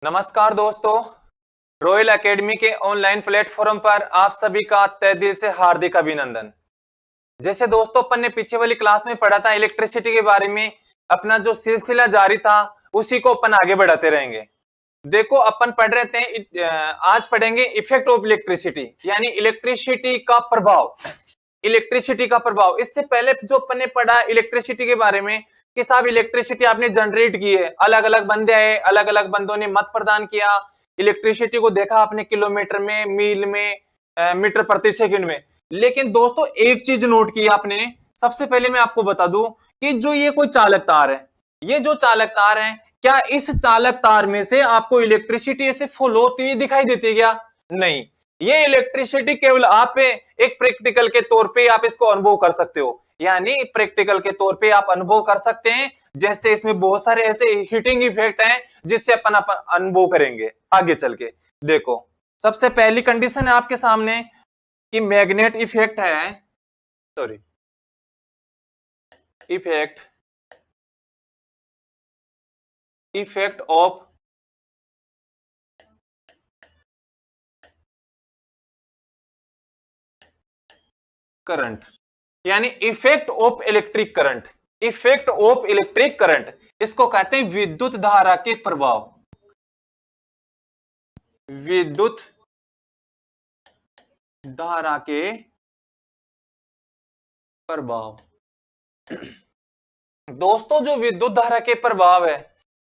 नमस्कार दोस्तों, royal academy के ऑनलाइन प्लेटफॉर्म पर आप सभी का तहे दिल से हार्दिक अभिनंदन। जैसे दोस्तों अपन ने पीछे वाली क्लास में पढ़ा था इलेक्ट्रिसिटी के बारे में, अपना जो सिलसिला जारी था उसी को अपन आगे बढ़ाते रहेंगे। देखो अपन पढ़ रहे थे, आज पढ़ेंगे इफेक्ट ऑफ इलेक्ट्रिसिटी, यानी इलेक्ट्रिसिटी का प्रभाव। इलेक्ट्रिसिटी का प्रभाव, इससे पहले जो अपन ने पढ़ा इलेक्ट्रिसिटी के बारे में कि साहब इलेक्ट्रिसिटी आपने जनरेट की है, अलग अलग बंदे आए, अलग अलग बंदों ने मत प्रदान किया, इलेक्ट्रिसिटी को देखा आपने किलोमीटर में, मील में, मीटर प्रति सेकंड में। लेकिन दोस्तों एक चीज नोट की आपने, सबसे पहले मैं आपको बता दूं कि जो ये कोई चालक तार है, ये जो चालक तार है, क्या इस चालक तार में से आपको इलेक्ट्रिसिटी ऐसे फ्लो होती हुई दिखाई देती है क्या? नहीं, ये इलेक्ट्रिसिटी केवल आप एक प्रैक्टिकल के तौर पे आप इसको अनुभव कर सकते हो, यानी प्रैक्टिकल के तौर पे आप अनुभव कर सकते हैं। जैसे इसमें बहुत सारे ऐसे हीटिंग इफेक्ट हैं जिससे अपन अनुभव करेंगे आगे चल के। देखो सबसे पहली कंडीशन है आपके सामने कि मैग्नेट इफेक्ट है, सॉरी इफेक्ट ऑफ करंट, यानी effect of electric current. Effect of electric current इसको कहते हैं विद्युत धारा के प्रभाव। विद्युत धारा के प्रभाव। दोस्तों जो विद्युत धारा के प्रभाव है,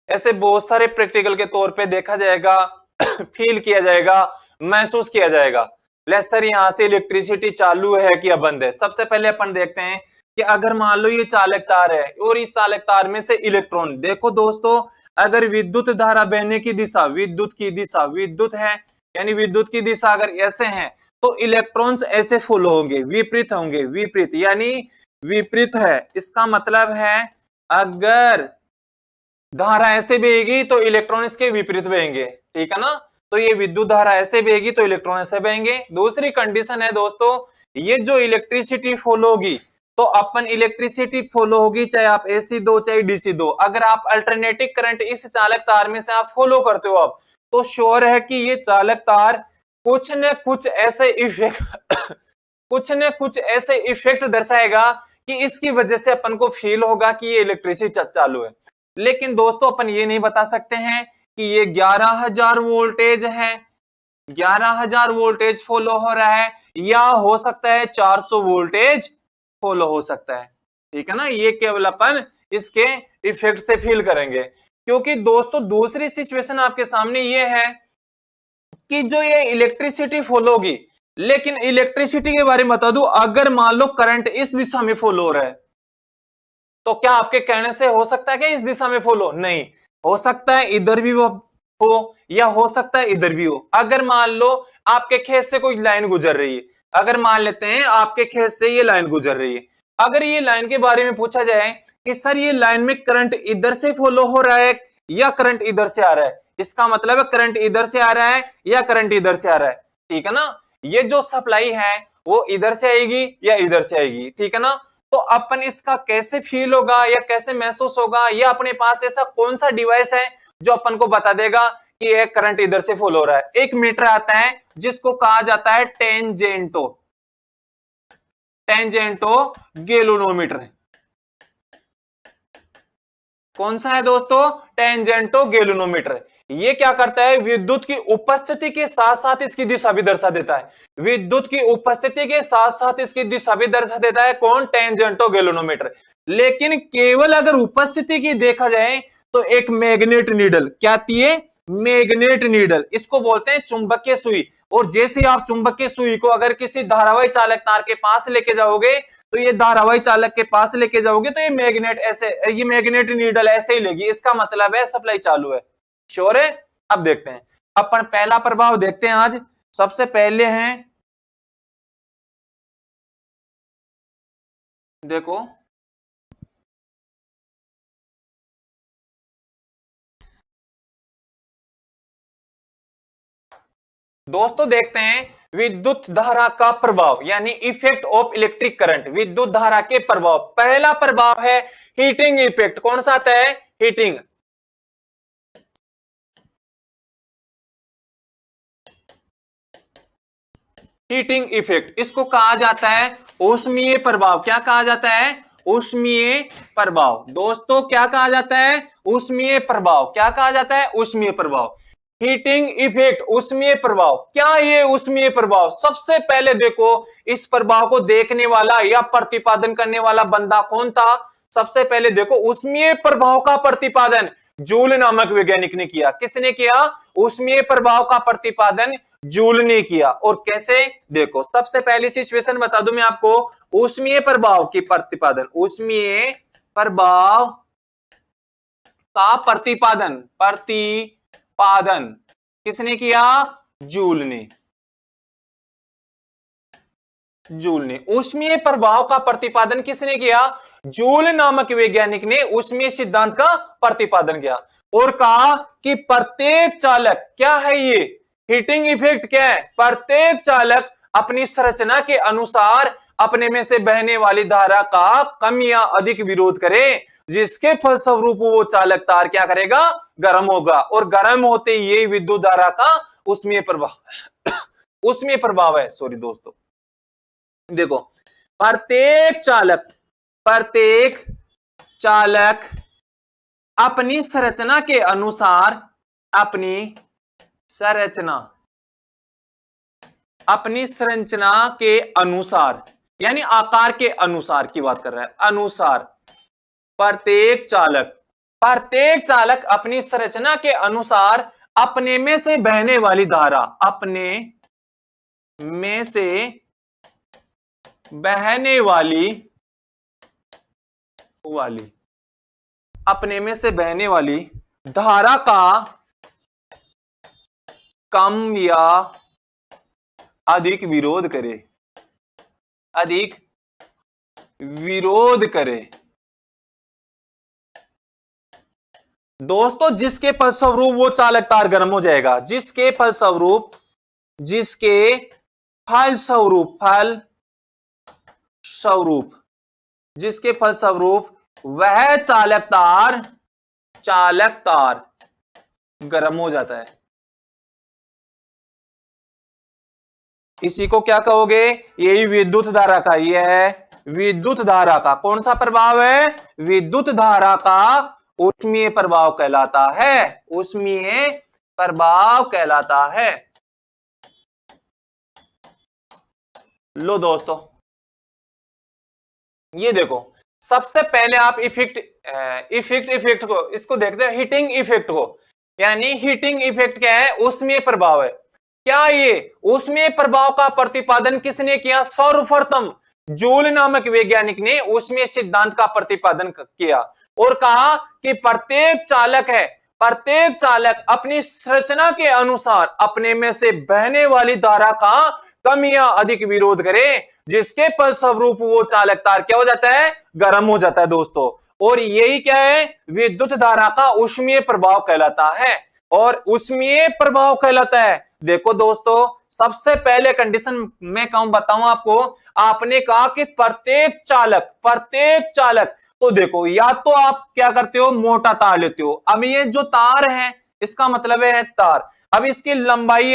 ऐसे बहुत सारे प्रैक्टिकल के तौर पे देखा जाएगा, फील किया जाएगा, महसूस किया जाएगा। लेट्स सर यहां से इलेक्ट्रिसिटी चालू है कि बंद है। सबसे पहले अपन देखते हैं कि अगर मान लो ये चालक तार है और इस चालक तार में से इलेक्ट्रॉन, देखो दोस्तों अगर विद्युत धारा बहने की दिशा, विद्युत है, यानी विद्युत की दिशा अगर ऐसे है तो इलेक्ट्रॉन्स ऐसे फॉलो होंगे, विपरीत होंगे, विपरीत यानी विपरीत है। इसका मतलब है अगर धारा ऐसे बहेगी तो इलेक्ट्रॉन इसके विपरीत बहेंगे, ठीक है ना। तो ये विद्युत धारा ऐसे बहेगी तो इलेक्ट्रॉन ऐसे बहेंगे। दूसरी कंडीशन है दोस्तों, ये जो इलेक्ट्रिसिटी फॉलो होगी तो अपन इलेक्ट्रिसिटी फॉलो होगी चाहे आप एसी दो चाहे डीसी दो, अगर आप अल्टरनेटिंग करंट इस चालक तार में से आप फॉलो करते हो आप, तो श्योर है कि ये चालक तार कुछ न कुछ ऐसे इफेक्ट कुछ न कुछ ऐसे इफेक्ट दर्शाएगा कि इसकी वजह से अपन को फील होगा कि ये इलेक्ट्रिसिटी चालू है। लेकिन दोस्तों अपन ये नहीं बता सकते हैं कि ये 11,000 वोल्टेज है, 11,000 वोल्टेज फॉलो हो रहा है, या हो सकता है 400 वोल्टेज फॉलो हो सकता है, ठीक है ना। ये केवल अपन इसके इफेक्ट से फील करेंगे, क्योंकि दोस्तों दूसरी सिचुएशन आपके सामने ये है कि जो ये इलेक्ट्रिसिटी फॉलो होगी, लेकिन इलेक्ट्रिसिटी के बारे में बता दूं, अगर मान लो करंट इस दिशा में फॉलो हो रहा है तो क्या आपके कहने से हो सकता है कि इस दिशा में फॉलो? नहीं, हो सकता है इधर भी वो हो या हो सकता है इधर भी हो। अगर मान लो आपके खेत से कोई लाइन गुजर रही है, अगर मान लेते हैं आपके खेत से ये लाइन गुजर रही है, अगर ये लाइन के बारे में पूछा जाए कि सर ये लाइन में करंट इधर से फॉलो हो रहा है या करंट इधर से आ रहा है, इसका मतलब है करंट इधर से आ रहा है या करंट इधर से आ रहा है, ठीक है ना। ये जो सप्लाई है वो इधर से आएगी या इधर से आएगी, ठीक है ना। तो अपन इसका कैसे फील होगा या कैसे महसूस होगा, या अपने पास ऐसा कौन सा डिवाइस है जो अपन को बता देगा कि ये करंट इधर से फॉलो हो रहा है? एक मीटर आता है जिसको कहा जाता है टेंजेंटो गैल्वेनोमीटर। कौन सा है दोस्तों? टेंजेंटो गैल्वेनोमीटर। ये क्या करता है, विद्युत की उपस्थिति के साथ साथ इसकी दिशा भी दर्शा देता है। विद्युत की उपस्थिति के साथ साथ इसकी दिशा भी दर्शा देता है। कौन? टेंजेंटो गैल्वेनोमीटर। लेकिन केवल अगर उपस्थिति की देखा जाए तो एक मैग्नेट नीडल, क्या आती है? मैग्नेट नीडल, इसको बोलते हैं चुंबकीय सुई। और जैसे आप चुंबकीय सुई को अगर किसी धारावाही चालक तार के पास लेके जाओगे, तो ये धारावाही चालक के पास लेके जाओगे तो ये मैग्नेट ऐसे, ये मैग्नेट नीडल ऐसे ही लेगी, इसका मतलब है सप्लाई चालू है। श्योर है? अब देखते हैं, अपन पहला प्रभाव देखते हैं आज। सबसे पहले हैं, देखो दोस्तों देखते हैं विद्युत धारा का प्रभाव, यानी इफेक्ट ऑफ इलेक्ट्रिक करंट, विद्युत धारा के प्रभाव। पहला प्रभाव है हीटिंग इफेक्ट। कौन सा आता है? हीटिंग। हीटिंग इफेक्ट, इसको कहा जाता है ऊष्मीय प्रभाव। क्या कहा जाता है? ऊष्मीय प्रभाव। दोस्तों क्या कहा जाता है? ऊष्मीय प्रभाव। क्या कहा जाता है? ऊष्मीय प्रभाव। हीटिंग इफेक्ट, ऊष्मीय प्रभाव। क्या ये ऊष्मीय प्रभाव? सबसे पहले देखो, इस प्रभाव को देखने वाला या प्रतिपादन करने वाला बंदा कौन था? सबसे पहले देखो, ऊष्मीय प्रभाव का प्रतिपादन जूल नामक वैज्ञानिक ने किया। किसने किया? ऊष्मीय प्रभाव का प्रतिपादन जूल ने किया। और कैसे? देखो, सबसे पहली सिचुएशन बता दूं मैं आपको, ऊष्मीय प्रभाव की प्रतिपादन, ऊष्मीय प्रभाव का प्रतिपादन किसने किया? जूल ने। ऊष्मीय प्रभाव का प्रतिपादन किसने किया? जूल नामक वैज्ञानिक ने ऊष्मीय सिद्धांत का प्रतिपादन किया और कहा कि प्रत्येक चालक, क्या है ये हीटिंग इफेक्ट? क्या है? प्रत्येक चालक अपनी संरचना के अनुसार अपने में से बहने वाली धारा का कम या अधिक विरोध करे, जिसके फलस्वरूप वो चालक तार क्या करेगा? गर्म होगा, और गर्म होते ये विद्युत धारा का ऊष्मीय प्रभाव है। सॉरी दोस्तों, देखो, प्रत्येक चालक अपनी संरचना के अनुसार, अपनी संरचना के अनुसार यानी आकार के अनुसार की बात कर रहा है, अनुसार। प्रत्येक चालक अपनी संरचना के अनुसार अपने में से बहने वाली धारा, अपने में से बहने वाली धारा का कम या अधिक विरोध करे। दोस्तों, जिसके फलस्वरूप वो चालक तार गर्म हो जाएगा, जिसके फलस्वरूप वह चालक तार गर्म हो जाता है। इसी को क्या कहोगे? यही विद्युत धारा का, यह है विद्युत धारा का कौन सा प्रभाव है? विद्युत धारा का ऊष्मीय प्रभाव कहलाता है। ऊष्मीय प्रभाव कहलाता है। लो दोस्तों, ये देखो, सबसे पहले आप इफेक्ट को, इसको देखते हैं, हीटिंग इफेक्ट को। यानी हीटिंग इफेक्ट क्या है? ऊष्मीय प्रभाव है। क्या ये ऊष्मीय प्रभाव का प्रतिपादन किसने किया? सर्वप्रथम जूल नामक वैज्ञानिक ने ऊष्मीय सिद्धांत का प्रतिपादन किया और कहा कि प्रत्येक चालक अपनी संरचना के अनुसार अपने में से बहने वाली धारा का कम या अधिक विरोध करे, जिसके फलस्वरूप वो चालक तार क्या हो जाता है? गर्म हो जाता है दोस्तों। और यही क्या है? विद्युत धारा का ऊष्मीय प्रभाव कहलाता है। और ऊष्मीय प्रभाव कहलाता है। देखो दोस्तों, सबसे पहले कंडीशन मैं कहूं, बताऊं आपको, आपने कहा कि प्रत्येक चालक, तो देखो, या तो आप क्या करते हो? मोटा तार लेते हो। अब ये जो तार है, इसका मतलब है तार। अब इसकी लंबाई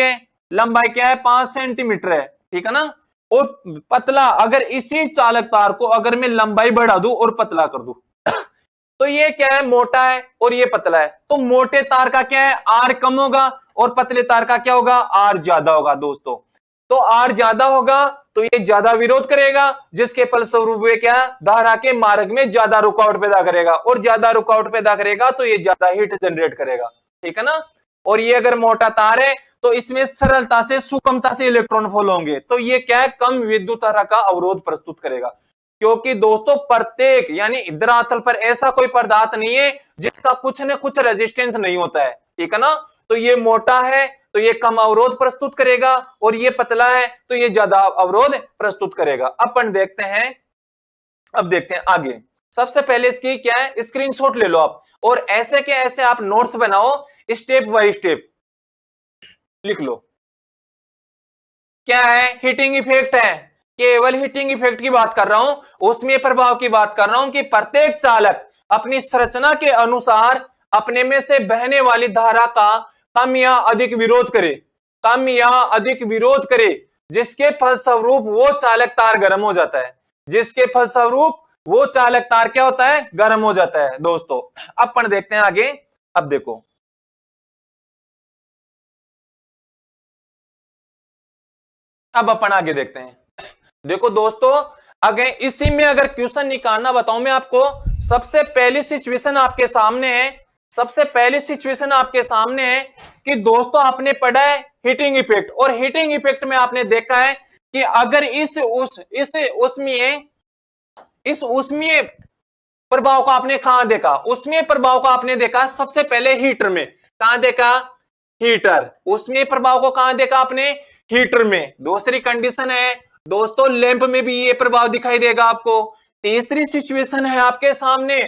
क्या है? 5 सेंटीमीटर है, ठीक है ना? और पतला, अगर इसी चालक तार को अगर मैं लंबाई बढ़ा दूं और पतला कर दूं तो ये क्या है? मोटा है और ये पतला है। तो मोटे तार का क्या है? आर कम होगा और पतले तार का क्या होगा? आर ज्यादा होगा दोस्तों। तो आर ज्यादा होगा तो ये ज्यादा विरोध करेगा, जिसके फलस्वरूप ये क्या? धारा के मार्ग में ज्यादा रुकावट पैदा करेगा, और ज्यादा रुकावट पैदा करेगा तो ये ज्यादा हीट जनरेट करेगा, ठीक है ना? और ये अगर मोटा तार है तो इसमें सरलता से, सुगमता से इलेक्ट्रॉन फॉल होंगे, तो ये क्या है? कम विद्युत धारा का अवरोध प्रस्तुत करेगा। क्योंकि दोस्तों, प्रत्येक यानी धरातल पर ऐसा कोई पदार्थ नहीं है जिसका कुछ न कुछ रेजिस्टेंस नहीं होता है, ठीक है ना? तो ये मोटा है तो ये कम अवरोध प्रस्तुत करेगा, और ये पतला है तो ये ज्यादा अवरोध प्रस्तुत करेगा। अपन देखते हैं, अब देखते हैं आगे। सबसे पहले इसकी क्या है? स्क्रीनशॉट ले लो आप, और ऐसे के ऐसे आप नोट्स बनाओ, स्टेप बाय स्टेप लिख लो। क्या है? हीटिंग इफेक्ट है। केवल हीटिंग इफेक्ट की बात कर रहा हूं, ऊष्मीय प्रभाव की बात कर रहा हूं कि प्रत्येक चालक अपनी संरचना के अनुसार अपने में से बहने वाली धारा का कम या अधिक विरोध करे, जिसके फलस्वरूप वो चालक तार गर्म हो जाता है, जिसके फलस्वरूप वो चालक तार क्या होता है, गर्म हो जाता है दोस्तों। अब अपन देखते हैं आगे। अब देखो, अब अपन आगे देखते हैं। देखो दोस्तों, अगर इसी में अगर क्वेश्चन निकालना बताऊं मैं आपको, सबसे पहली सिचुएशन आपके सामने है, सबसे पहली सिचुएशन आपके सामने है कि दोस्तों आपने पढ़ा है हीटिंग इफेक्ट, और हीटिंग इफेक्ट में आपने देखा है कि अगर इस उष्मीय प्रभाव को आपने कहां देखा, उष्मीय प्रभाव को आपने देखा सबसे पहले हीटर में। कहां देखा, हीटर। उष्मीय प्रभाव को कहां देखा आपने, हीटर में। दूसरी कंडीशन है दोस्तों, लैंप में भी ये प्रभाव दिखाई देगा आपको। तीसरी सिचुएशन है आपके सामने,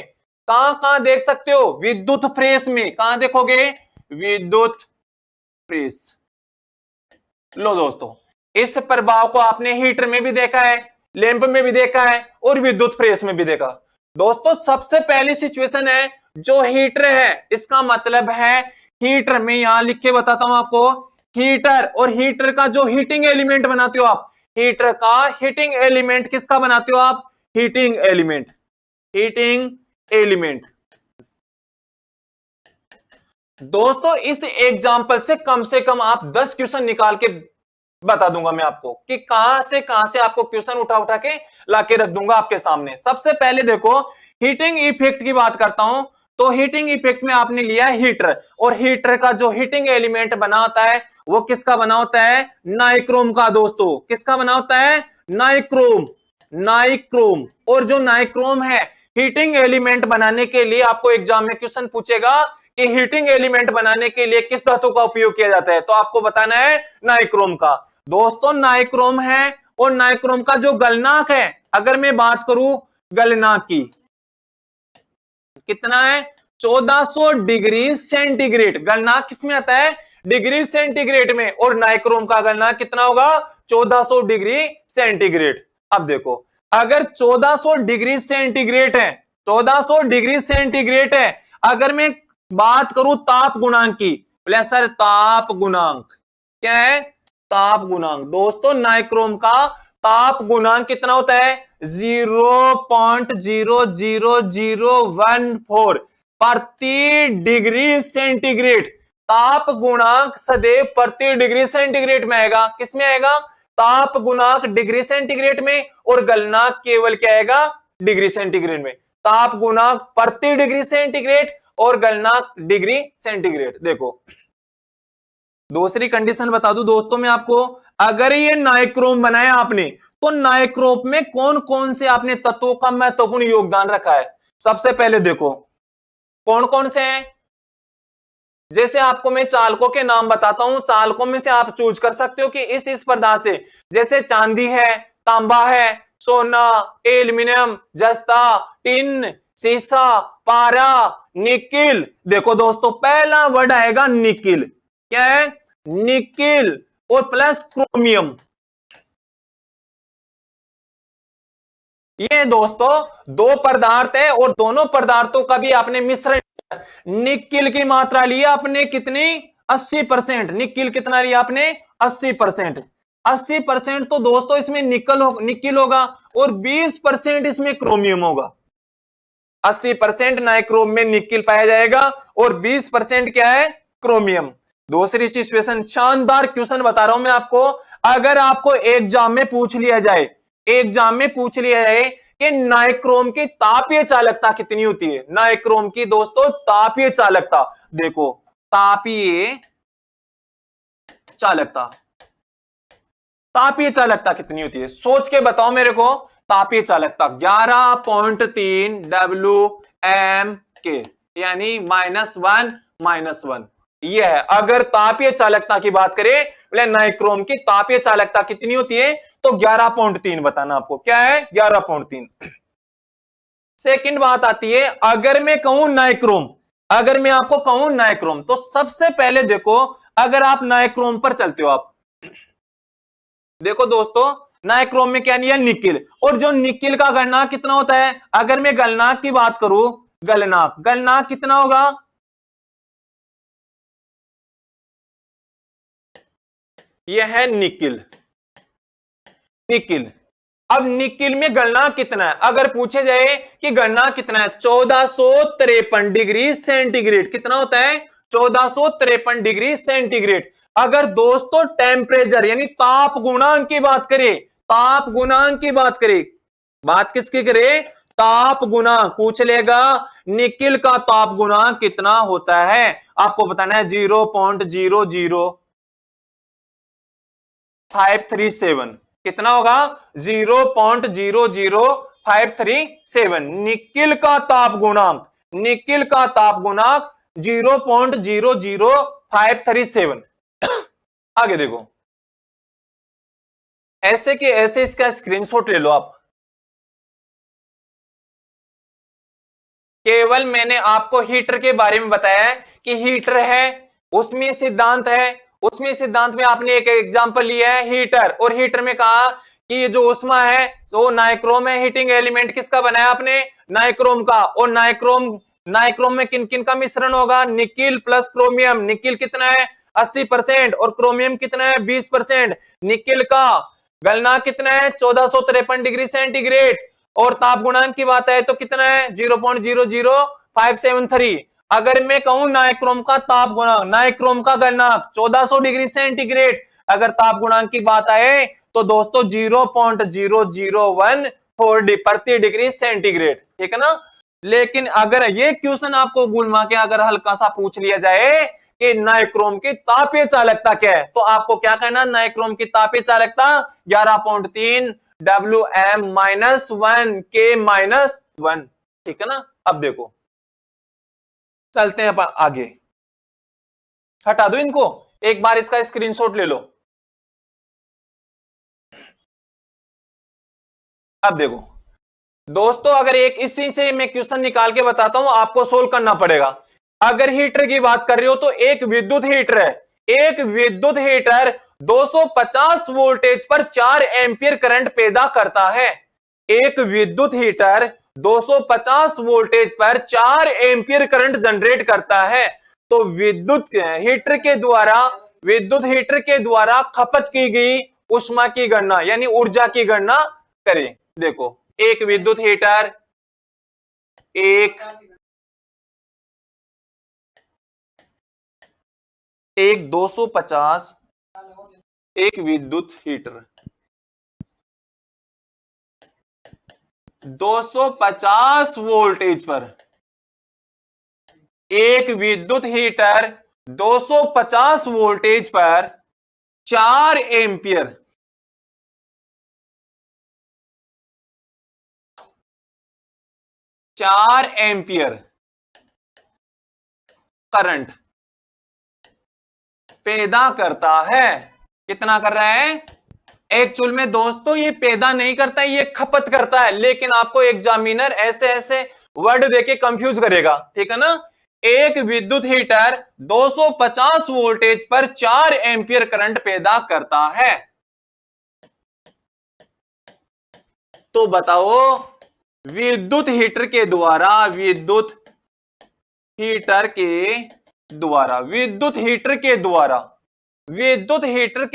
कहां कहां देख सकते हो, विद्युत प्रेस में। कहां देखोगे, विद्युत प्रेस। लो दोस्तों, इस प्रभाव को आपने हीटर में भी देखा है, लैंप में भी देखा है, और विद्युत प्रेस में भी देखा। दोस्तों सबसे पहली सिचुएशन है जो हीटर है, इसका मतलब है हीटर में, यहां लिख के बताता हूं आपको, हीटर। और हीटर का जो हीटिंग एलिमेंट बनाते हो आप, हीटर का हीटिंग एलिमेंट किसका बनाते हो आप, हीटिंग एलिमेंट, हीटिंग एलिमेंट। दोस्तों इस एग्जांपल से कम आप 10 क्वेश्चन निकाल के बता दूंगा मैं आपको कि कहां से आपको क्वेश्चन उठा उठा के लाके रख दूंगा आपके सामने। सबसे पहले देखो, हीटिंग इफेक्ट की बात करता हूं, तो हीटिंग इफेक्ट में आपने लिया हीटर, और हीटर का जो हीटिंग एलिमेंट बना होता है वो किसका बना होता है, नाइक्रोम का। दोस्तों किसका बना होता है, नाइक्रोम, नाइक्रोम। और जो नाइक्रोम है, हीटिंग एलिमेंट बनाने के लिए आपको एग्जाम में क्वेश्चन पूछेगा कि हीटिंग एलिमेंट बनाने के लिए किस धातु का उपयोग किया जाता है, तो आपको बताना है नाइक्रोम का। दोस्तों नाइक्रोम है, और नाइक्रोम का जो गलनांक है, अगर मैं बात करूं गलनांक की, कितना है, 1400 डिग्री सेंटीग्रेड। गलनांक किसमें आता है, डिग्री सेंटीग्रेड में, और नाइक्रोम का गलनांक कितना होगा, 1400 डिग्री सेंटीग्रेड। अब देखो, अगर 1400 डिग्री सेंटीग्रेड है, 1400 डिग्री सेंटीग्रेड है, अगर मैं बात करूं ताप गुणांक की, बोले सर ताप गुणांक क्या है, ताप गुणांक। दोस्तों नाइक्रोम का ताप गुणांक कितना होता है, 0.00014 प्रति डिग्री सेंटीग्रेड। ताप गुणांक सदैव प्रति डिग्री सेंटीग्रेड में आएगा, किसमें आएगा, ताप गुणांक डिग्री सेंटीग्रेड में, और गलनांक केवल क्या आएगा, डिग्री सेंटीग्रेड में। ताप गुणांक प्रति डिग्री सेंटीग्रेड और गलनांक डिग्री सेंटीग्रेड। देखो दूसरी कंडीशन बता दूं दोस्तों मैं आपको, अगर ये नाइक्रोम बनाया आपने, तो नाइक्रोम में कौन कौन से आपने तत्वों का महत्वपूर्ण योगदान रखा है। सबसे पहले देखो कौन कौन से हैं, जैसे आपको मैं चालकों के नाम बताता हूं, चालकों में से आप चूज कर सकते हो कि इस पदार्थ से, जैसे चांदी है, तांबा है, सोना, एल्यूमिनियम, जस्ता, टिन, सीसा, पारा, निकिल। देखो दोस्तों पहला वर्ड आएगा निकिल, क्या है, निकिल, और प्लस क्रोमियम। ये दोस्तों दो पदार्थ है, और दोनों पदार्थों का भी आपने मिश्रण, निकिल की मात्रा लिया आपने कितनी, 80%। निकिल कितना लिया आपने, 80%। 80% तो दोस्तों इसमें निकिल होगा, और 20% इसमें क्रोमियम होगा। 80% नाइक्रोम में निकिल पाया जाएगा, और 20% क्या है, क्रोमियम। दूसरी सिचुएशन, शानदार क्वेश्चन बता रहा हूं मैं आपको, अगर आपको एग्जाम में पूछ लिया जाए, एग्जाम में पूछ लिया जाए कि नाइक्रोम की तापीय चालकता कितनी होती है, नाइक्रोम की दोस्तों तापीय चालकता, देखो तापीय चालकता, तापीय चालकता कितनी होती है, सोच के बताओ मेरे को। तापीय चालकता 11.3 WM/K, यानी -1 ये है। अगर तापीय चालकता की बात करें, बोले नाइक्रोम की तापीय चालकता कितनी होती है, तो 11.3 बताना आपको, क्या है 11.3। सेकंड बात आती है, अगर मैं कहूं नाइक्रोम, अगर मैं आपको कहूं नाइक्रोम, तो सबसे पहले देखो, अगर आप नाइक्रोम पर चलते हो, आप देखो दोस्तों नाइक्रोम में क्या लिया, निकिल, और जो निकिल का गलनांक कितना होता है, अगर मैं गलनांक की बात करूं, गलनांक कितना होगा, यह है निकिल, निकिल। अब निकिल में गणना कितना है, अगर पूछे जाए कि गणना कितना है, 1453 डिग्री सेंटीग्रेड। कितना होता है? 1453 डिग्री सेंटीग्रेड। अगर दोस्तों टेम्परेचर यानी ताप गुणांक की बात करें, ताप गुणांक की बात करें, बात किसकी करें? ताप गुणांक पूछ लेगा, निकिल का ताप गुणांक कितना होता है? आपको बताना है 0.00537। कितना होगा? 0.00537। निकिल का ताप गुणांक, निकिल का ताप गुणांक 0.00537। आगे देखो, ऐसे के ऐसे इसका स्क्रीनशॉट ले लो आप। केवल मैंने आपको हीटर के बारे में बताया कि हीटर है, उसमें सिद्धांत है, उसमें सिद्धांत में आपने एक एग्जांपल लिया है हीटर, और हीटर में कहा कि ये जो उष्मा है वो नाइक्रोम है। हीटिंग एलिमेंट किसका बनाया आपने? नाइक्रोम का। और नाइक्रोम में किन किन का मिश्रण होगा? Nickel plus chromium. निकिल कितना है? 80% और क्रोमियम कितना है? 20%। निकिल का गलनांक कितना है? 1453 डिग्री सेंटीग्रेड। और ताप गुणांक की बात है तो कितना है? 0.00573। अगर मैं कहूं नाइक्रोम का ताप गुणांक, नाइक्रोम का गलनांक 1400 डिग्री सेंटीग्रेड, अगर ताप गुणांक की बात आए तो दोस्तों 0.0014 प्रति डिग्री सेंटीग्रेड। ठीक है ना? लेकिन अगर ये क्वेश्चन आपको गुलमा के अगर हल्का सा पूछ लिया जाए कि नाइक्रोम की तापीय चालकता क्या है, तो आपको क्या कहना? नाइक्रोम की तापीय चालकता 11.3 Wm-1 K-1। ठीक है ना? अब देखो, चलते हैं अपन आगे। हटा दो इनको, एक बार इसका स्क्रीनशॉट ले लो। अब देखो दोस्तों, अगर एक इसी से मैं क्वेश्चन निकाल के बताता हूं, आपको सोल्व करना पड़ेगा। अगर हीटर की बात कर रहे हो तो एक विद्युत हीटर है, एक विद्युत हीटर 250 वोल्टेज पर 4 एंपियर करंट पैदा करता है। एक विद्युत हीटर 250 वोल्टेज पर 4 एंपियर करंट जनरेट करता है। तो विद्युत हीटर के द्वारा खपत की गई ऊष्मा की गणना यानी ऊर्जा की गणना करें। देखो, एक विद्युत हीटर, एक 250, एक विद्युत हीटर 250 वोल्टेज पर, एक विद्युत हीटर 250 वोल्टेज पर 4 एंपियर, 4 एंपियर करंट पैदा करता है। कितना कर रहा है? एक्चुअल में दोस्तों ये पैदा नहीं करता है, ये खपत करता है। लेकिन आपको एग्जामिनर ऐसे ऐसे वर्ड देके कंफ्यूज करेगा। ठीक है ना? एक विद्युत हीटर 250 वोल्टेज पर 4 एंपियर करंट पैदा करता है। तो बताओ, विद्युत हीटर के द्वारा, विद्युत हीटर के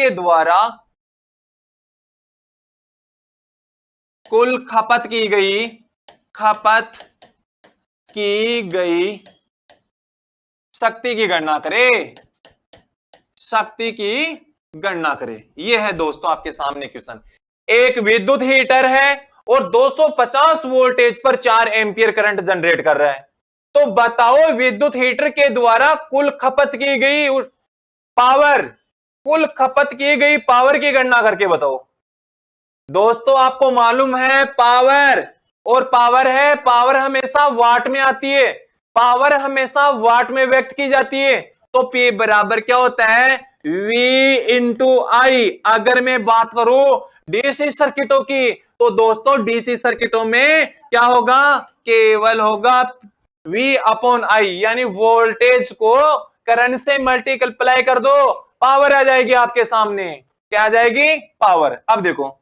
द्वारा कुल खपत की गई शक्ति की गणना करे, शक्ति की गणना करे। यह है दोस्तों आपके सामने क्वेश्चन। एक विद्युत हीटर है और 250 वोल्टेज पर 4 एंपियर करंट जनरेट कर रहा है। तो बताओ विद्युत हीटर के द्वारा कुल खपत की गई पावर की गणना करके बताओ। दोस्तों आपको मालूम है पावर, और पावर हमेशा वाट में आती है, पावर हमेशा वाट में व्यक्त की जाती है। तो P बराबर क्या होता है? V इंटू आई। अगर मैं बात करूं डीसी सर्किटों की, तो दोस्तों डीसी सर्किटों में क्या होगा? केवल होगा V अपॉन आई, यानी वोल्टेज को करंट से मल्टीप्लाई कर दो, पावर आ जाएगी आपके सामने। क्या आ जाएगी? पावर। अब देखो,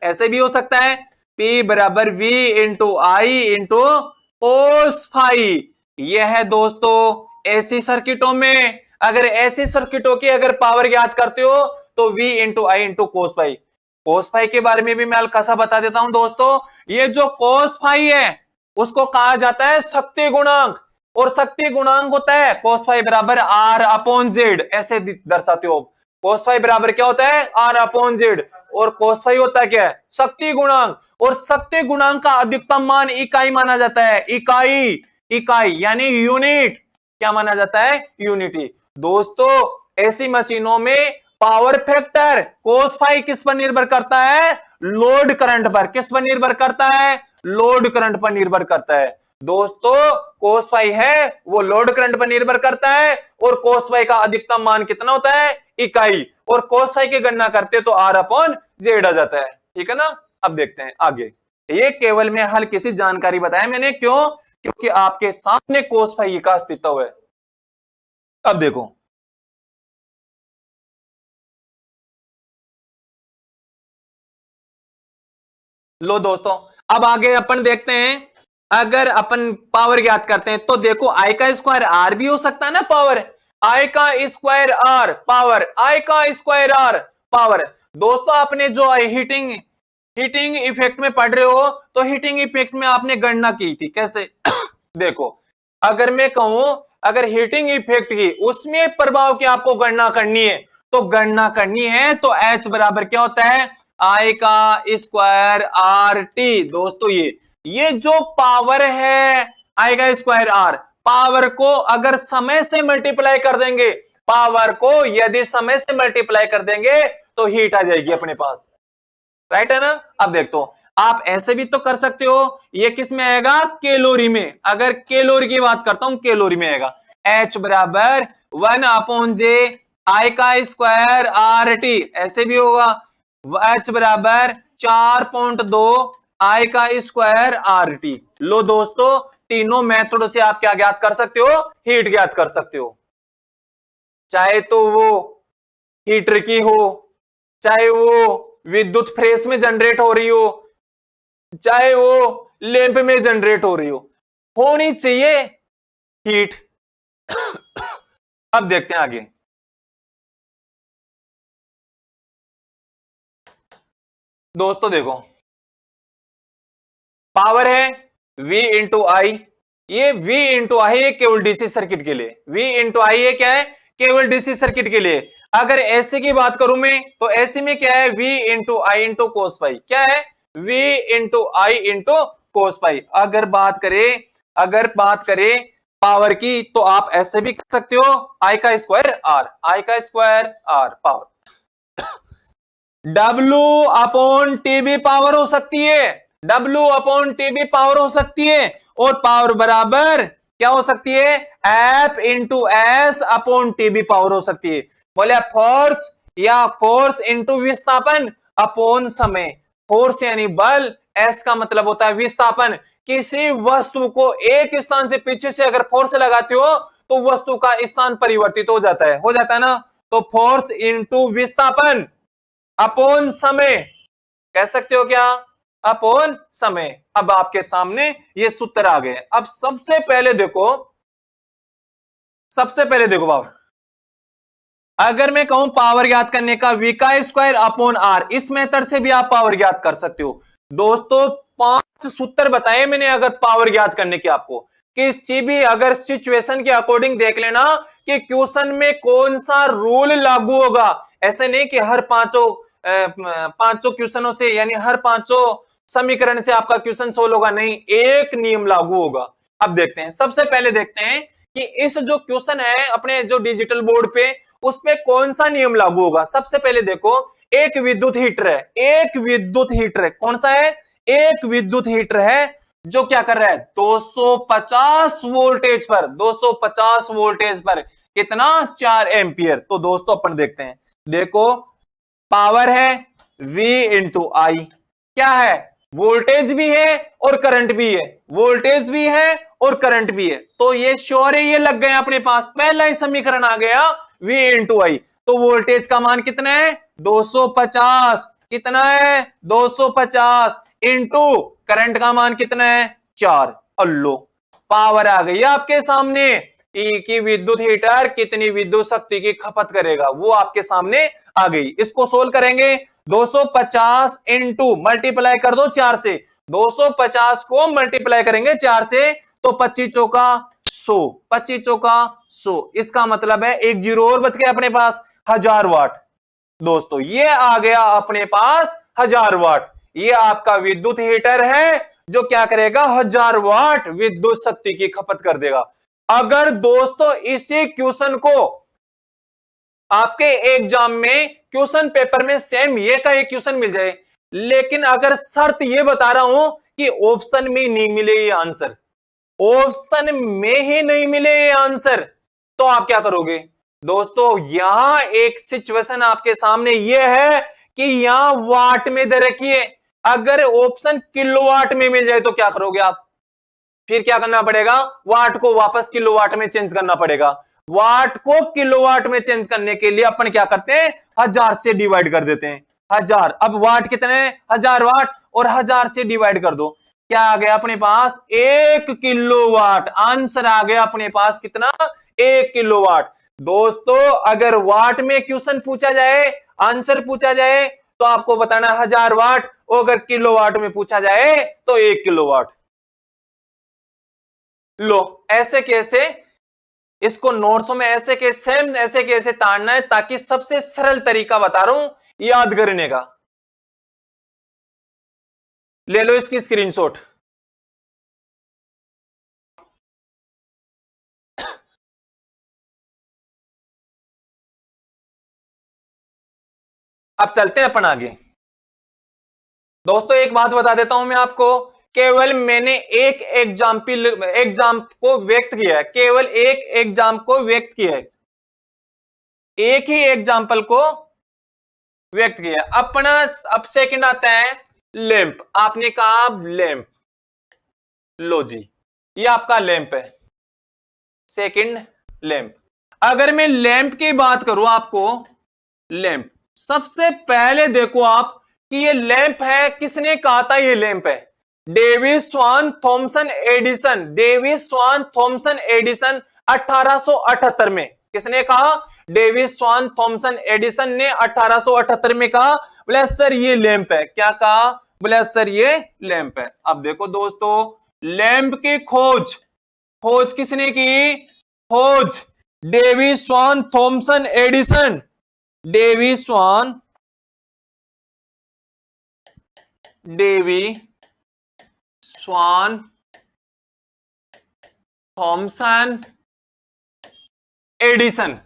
ऐसे भी हो सकता है P बराबर V into I into cos phi. यह है दोस्तों ऐसी सर्किटों में, अगर ऐसी सर्किटों की अगर पावर ज्ञात करते हो तो V into I into cos phi. Cos phi के बारे में भी मैं हल्का सा बता देता हूं दोस्तों। ये जो कोस फाई है उसको कहा जाता है शक्ति गुणांक, और शक्ति गुणांक होता है कोस फाई बराबर आर अपॉन जेड, ऐसे दर्शाते हो। कोस फाई बराबर क्या होता है? आर अपॉन जेड, और कोस फाई होता है क्या है? शक्ति गुणांक। और शक्ति गुणांक का अधिकतम मान इकाई माना जाता है, इकाई, इकाई यानी यूनिट। क्या माना जाता है? यूनिटी। दोस्तों ऐसी मशीनों में पावर फैक्टर कोस फाई किस पर निर्भर करता है? लोड करंट पर। किस पर निर्भर करता है? लोड करंट पर निर्भर करता है। दोस्तों कोस फाई है वो लोड करंट पर निर्भर करता है, और कोस फाई का अधिकतम मान कितना होता है? इकाई। और कोस फाई की गणना करते तो आर अपॉन जेड आ जाता है। ठीक है ना? अब देखते हैं आगे। ये केवल मैं हल्की सी जानकारी बताया मैंने, क्यों? क्योंकि आपके सामने कोस फाई का अस्तित्व है। अब देखो, लो दोस्तों अब आगे अपन देखते हैं। अगर अपन पावर ज्ञात करते हैं तो देखो आई का स्क्वायर आर भी हो सकता है ना पावर। आई का स्क्वायर आर पावर, आई का स्क्वायर आर पावर। दोस्तों आपने जो हीटिंग हीटिंग इफेक्ट में पढ़ रहे हो, तो हीटिंग इफेक्ट में आपने गणना की थी कैसे? देखो अगर मैं कहूं अगर हीटिंग इफेक्ट की उसमें प्रभाव की आपको गणना करनी है, तो गणना करनी है तो H बराबर क्या होता है? आई का स्क्वायर आर टी। दोस्तों ये जो पावर है आई का स्क्वायर आर, पावर को अगर समय से मल्टीप्लाई कर देंगे, पावर को यदि समय से मल्टीप्लाई कर देंगे तो हीट आ जाएगी अपने पास। राइट है ना? अब देखो आप ऐसे भी तो कर सकते हो। ये किस में आएगा? कैलोरी में। अगर कैलोरी की बात करता हूं कैलोरी में आएगा H बराबर 1 अपॉन जे आई का स्क्वायर आर टी। ऐसे भी होगा H बराबर 4.2 आई का स्क्वायर आर टी। लो दोस्तों तीनों मेथड से आप क्या ज्ञात कर सकते हो? हीट ज्ञात कर सकते हो। चाहे तो वो हीटर की हो, चाहे वो विद्युत फ्रेश में जनरेट हो रही हो, चाहे वो लैंप में जनरेट हो रही हो, होनी चाहिए हीट। अब देखते हैं आगे। दोस्तों देखो पावर है V इंटू आई, ये V इंटू आई है केवल डीसी सर्किट के लिए। V इंटू आई है क्या है? केवल डीसी सर्किट के लिए। अगर ऐसे की बात करूं मैं तो ऐसे में क्या है? V इंटू आई इंटू कोस पाई। क्या है? V इंटू आई इंटू कोस पाई। अगर बात करें पावर की तो आप ऐसे भी कर सकते हो आई का स्क्वायर आर, आई का square R power. W upon TB power हो सकती है, W अपॉन टीबी पावर हो सकती है, और पावर बराबर क्या हो सकती है? F into S upon TB power हो सकती है। बोले फोर्स या फोर्स इंटू विस्थापन अपॉन समय। फोर्स यानी बल, एस का मतलब होता है विस्थापन। किसी वस्तु को एक स्थान से पीछे से अगर फोर्स लगाते हो तो वस्तु का स्थान परिवर्तित हो जाता है ना? तो फोर्स इंटू विस्थापन अपॉन समय, कह सकते हो क्या? अपॉन समय। अब आपके सामने ये सूत्र आ गए। अब सबसे पहले देखो पावर। अगर मैं कहूं पावर ज्ञात करने का V का स्क्वायर अपॉन आर, इस मेथड से भी आप पावर ज्ञात कर सकते हो। दोस्तों 5 सूत्र बताए मैंने अगर पावर ज्ञात करने के आपको, किसी भी अगर सिचुएशन के अकॉर्डिंग देख लेना कि क्वेश्चन में कौन सा रूल लागू होगा। ऐसे नहीं कि हर पांचों क्वेश्चनों से यानी हर पांचों समीकरण से आपका क्वेश्चन सोल्व होगा, नहीं, एक नियम लागू होगा। अब देखते हैं, सबसे पहले देखते हैं कि इस जो क्वेश्चन है अपने जो डिजिटल बोर्ड पे उस पे कौन सा नियम लागू होगा। सबसे पहले देखो एक विद्युत हीटर है, एक विद्युत हीटर है, कौन सा है? एक विद्युत हीटर है जो क्या कर रहा है? 250 वोल्टेज पर, 250 वोल्टेज पर कितना? 4 एंपियर। तो दोस्तों अपन देखते हैं, देखो पावर है V इंटू आई, क्या है? वोल्टेज भी है और करंट भी है, वोल्टेज भी है और करंट भी है। तो ये श्योर है, ये लग गए अपने पास, पहला ही समीकरण आ गया V इंटू आई। तो वोल्टेज का मान कितना है? 250। कितना है? 250 इंटू करंट का मान कितना है? 4। अल्लो पावर आ गई आपके सामने। की विद्युत हीटर कितनी विद्युत शक्ति की खपत करेगा, वो आपके सामने आ गई। इसको सोल्व करेंगे, 250 इंटू मल्टीप्लाई कर दो 4 से, 250 को मल्टीप्लाई करेंगे 4 से तो 25 चौका 100, 25 चौका 100, इसका मतलब है एक जीरो और बच गया अपने पास, 1000 वाट। दोस्तों ये आ गया अपने पास 1000 वाट। ये आपका विद्युत हीटर है जो क्या करेगा, 1000 वाट विद्युत शक्ति की खपत कर देगा। अगर दोस्तों इसी क्वेश्चन को आपके एग्जाम में क्वेश्चन पेपर में सेम ये का एक क्वेश्चन मिल जाए, लेकिन अगर शर्त ये बता रहा हूं कि ऑप्शन में नहीं मिले ये आंसर, ऑप्शन में ही नहीं मिले ये आंसर, तो आप क्या करोगे दोस्तों? यहां एक सिचुएशन आपके सामने ये है कि यहां वाट में दे रखी है, अगर ऑप्शन किलोवाट में मिल जाए तो क्या करोगे आप? फिर क्या करना पड़ेगा, वाट को वापस किलोवाट में चेंज करना पड़ेगा। वाट को किलोवाट में चेंज करने के लिए अपन क्या करते हैं, 1000 से डिवाइड कर देते हैं। 1000, अब वाट कितने हैं, 1000 वाट, और 1000 से डिवाइड कर दो, क्या आ गया अपने पास, 1 किलोवाट। आंसर आ गया अपने पास कितना, 1 किलोवाट। दोस्तों अगर वाट में क्वेश्चन पूछा जाए, आंसर पूछा जाए, तो आपको बताना 1000 वाट, और अगर किलोवाट में पूछा जाए तो 1 किलोवाट। लो ऐसे कैसे, इसको नोट्स में ऐसे कैसे ताड़ना है, ताकि सबसे सरल तरीका बता रहा हूं याद करने का। ले लो इसकी स्क्रीनशॉट। अब चलते हैं अपन आगे। दोस्तों एक बात बता देता हूं मैं आपको, केवल मैंने एक एग्जाम को व्यक्त किया है, केवल एक एग्जाम को व्यक्त किया है, एक ही एग्जाम्पल को व्यक्त किया। अपना अब सेकंड आता है लैंप। आपने कहा लैंप, लो जी ये आपका लैंप है, सेकंड लैंप। अगर मैं लैंप की बात करूं आपको, लैंप सबसे पहले देखो आप कि ये लैंप है, किसने कहा था ये लैंप है, डेविस स्वान थॉमसन एडिसन। डेविस स्वान थॉमसन एडिसन 1878 में, किसने कहा, डेविस स्वान थॉमसन एडिसन ने 1878 में कहा, बोले सर ये लैंप है। क्या कहा, बोले सर ये लैंप है। अब देखो दोस्तों, लैंप की खोज किसने की, खोज डेविस स्वान थॉमसन एडिसन। डेविस स्वान थॉमसन एडिसन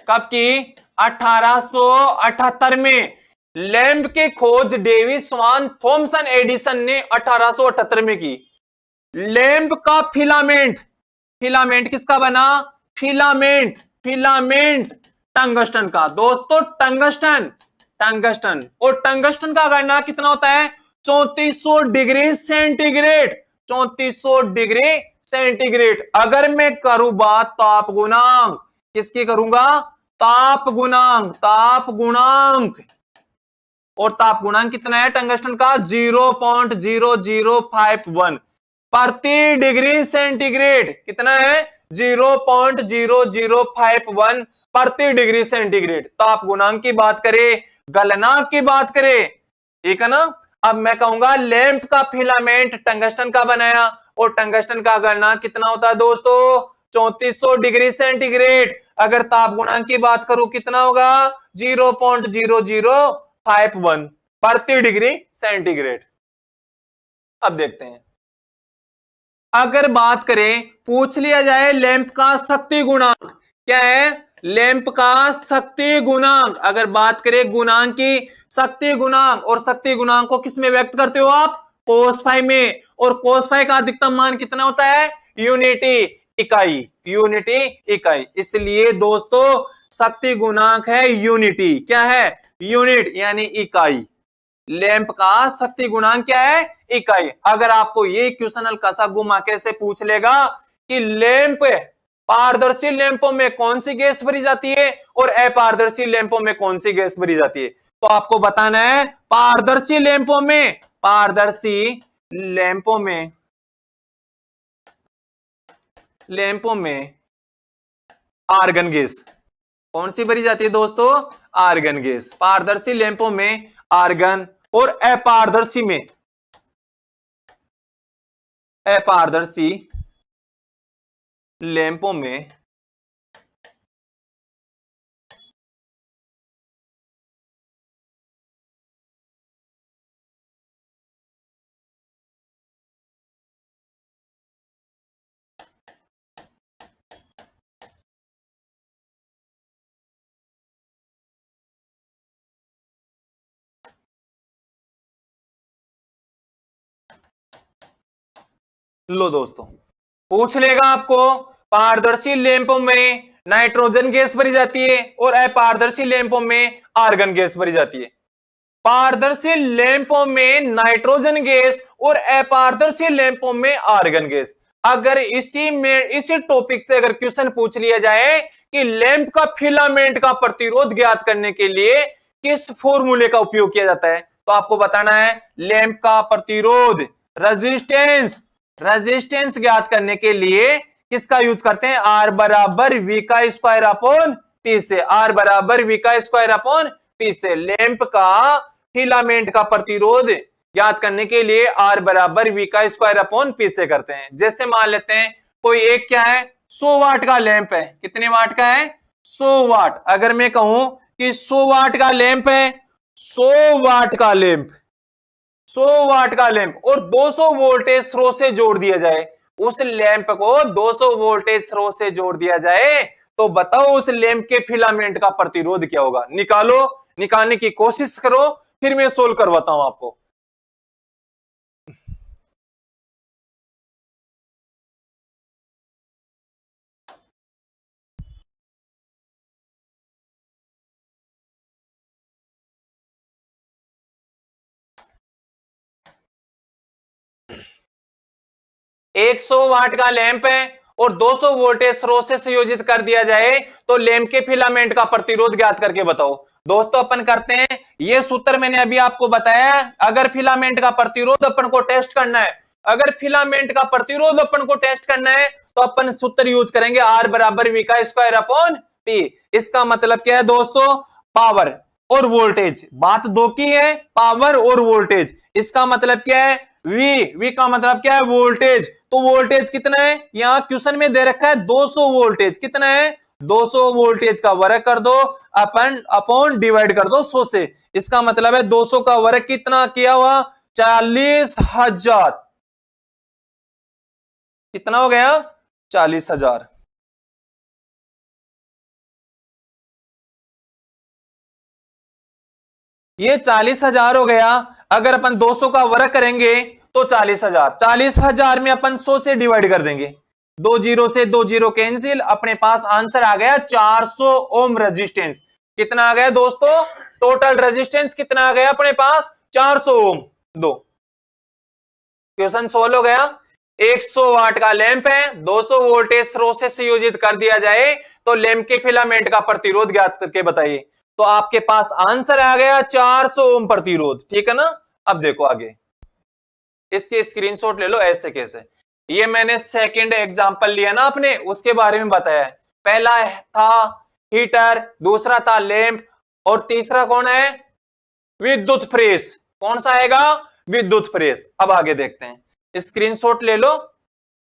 कब की, 1878 में। लैंप की खोज डेविस स्वान थॉमसन एडिसन ने 1878 में की। लैंप का फिलामेंट किसका बना, फिलामेंट टंगस्टन का। दोस्तों टंगस्टन, और टंगस्टन का गणना कितना होता है, 3400 डिग्री सेंटीग्रेड, 3400 डिग्री सेंटीग्रेड। अगर मैं करूं बात ताप गुणांक, किसकी करूंगा, ताप गुणांक, और ताप गुणांक कितना है टंगस्टन का, 0.0051 प्रति डिग्री सेंटीग्रेड। कितना है, 0.0051 प्रति डिग्री सेंटीग्रेड। ताप गुणांक की बात करें, गलनांक की बात करें, ठीक है ना। अब मैं कहूंगा लैंप का फिलामेंट टंगस्टन का बनाया, और टंगस्टन का गलनांक कितना होता है दोस्तों, 3400 डिग्री सेंटीग्रेड। अगर ताप गुणांक की बात करूं कितना होगा, 0.0051 प्रति डिग्री सेंटीग्रेड। अब देखते हैं, अगर बात करें, पूछ लिया जाए लैंप का शक्ति गुणांक, क्या है, लैंप का शक्ति गुणांक। अगर बात करें गुणांक की, शक्ति गुणांक, और शक्ति गुणांक को किस में व्यक्त करते हो आप, cos फाई में। और cos फाई का अधिकतम मान कितना होता है, यूनिटी इकाई। इसलिए दोस्तों शक्ति गुणांक है यूनिटी, क्या है, यूनिट यानी इकाई। लैंप का शक्ति गुणांक क्या है, इकाई। अगर आपको ये क्वेश्चन हल्का सा घुमा के से पूछ लेगा कि लैंप, पारदर्शी लैंपों में कौन सी गैस भरी जाती है और अपारदर्शी लैंपों में कौन सी गैस भरी जाती है, तो आपको बताना है पारदर्शी लैंपों में लैंपों में आर्गन गैस कौन सी भरी जाती है दोस्तों? Argon gas. पारदर्शी लैंपों में आर्गन और अपारदर्शी लैंपों में लो दोस्तों, पूछ लेगा आपको पारदर्शी लैंपों में नाइट्रोजन गैस भरी जाती है और अपारदर्शी लैंपों में आर्गन गैस भरी जाती है। पारदर्शी लैंपों में नाइट्रोजन गैस और अपारदर्शी लैंपों में आर्गन गैस। अगर इसी टॉपिक से अगर क्वेश्चन पूछ लिया जाए कि लैंप का फिलामेंट का प्रतिरोध ज्ञात करने के लिए किस फॉर्मूले का उपयोग किया जाता है, तो आपको बताना है लैंप का प्रतिरोध रेजिस्टेंस ज्ञात करने के लिए किसका यूज करते हैं? आर बराबर वी का स्क्वायर अपॉन पी से। आर बराबर वी का स्क्वायर अपॉन पी से लैंप का फिलामेंट का प्रतिरोध ज्ञात करने के लिए आर बराबर वी का स्क्वायर अपॉन पी से करते हैं। जैसे मान लेते हैं कोई एक क्या है 100 वाट का लैंप है। कितने वाट का है? 100 वाट। अगर मैं कहूं कि 100 वाट का लैंप है, 100 वाट का लैंप, 100 वाट का लैंप और 200 वोल्टेज स्रोत से जोड़ दिया जाए, उस लैंप को 200 वोल्टेज स्रोत से जोड़ दिया जाए, तो बताओ उस लैंप के फिलामेंट का प्रतिरोध क्या होगा? निकालो, निकालने की कोशिश करो, फिर मैं सोल्व करवाता हूं आपको। 100 वाट का लैंप है और 200 वोल्टेज स्रोत से संयोजित कर दिया जाए तो लैंप के फिलामेंट का प्रतिरोध ज्ञात करके बताओ। दोस्तों अपन करते हैं, ये सूत्र मैंने अभी आपको बताया। अगर फिलामेंट का प्रतिरोध अपन को टेस्ट करना है, अगर फिलामेंट का प्रतिरोध अपन को टेस्ट करना है तो अपन सूत्र यूज करेंगे आर बराबर वी का स्क्वायर अपॉन पी। इसका मतलब क्या है दोस्तों? पावर और वोल्टेज, बात दो की है, पावर और वोल्टेज। इसका मतलब क्या है? वी का मतलब क्या है? वोल्टेज। तो वोल्टेज कितना है? यहां क्वेश्चन में दे रखा है 200 वोल्टेज। कितना है? 200 वोल्टेज का वर्ग कर दो अपन अपॉन डिवाइड कर दो 100 से। इसका मतलब है 200 का वर्ग कितना किया हुआ? 40,000। कितना हो गया? 40,000। ये 40,000 हो गया। अगर अपन 200 का वर्ग करेंगे तो 40,000, 40,000 में अपन 100 से डिवाइड कर देंगे, 2 जीरो से 2 जीरो कैंसिल, अपने पास आंसर आ गया 400 ओम रेजिस्टेंस। कितना आ गया दोस्तों? टोटल रेजिस्टेंस कितना आ गया अपने पास? 400 ओम। दो क्वेश्चन सोल्व हो गया। 100 वाट का लैंप है, 200 वोल्टेज स्रोत से संयोजित कर दिया जाए तो लैंप के फिलामेंट का प्रतिरोध ज्ञात करके बताइए। तो आपके पास आंसर आ गया 400 ओम प्रतिरोध। ठीक है ना? अब देखो आगे, इसके स्क्रीनशॉट ले लो। ऐसे कैसे? ये मैंने सेकंड एग्जांपल लिया ना अपने, उसके बारे में बताया है। पहला था हीटर, दूसरा था लैंप और तीसरा कौन है? विद्युत प्रेस। कौन सा आएगा? विद्युत प्रेस। अब आगे देखते हैं, स्क्रीनशॉट ले लो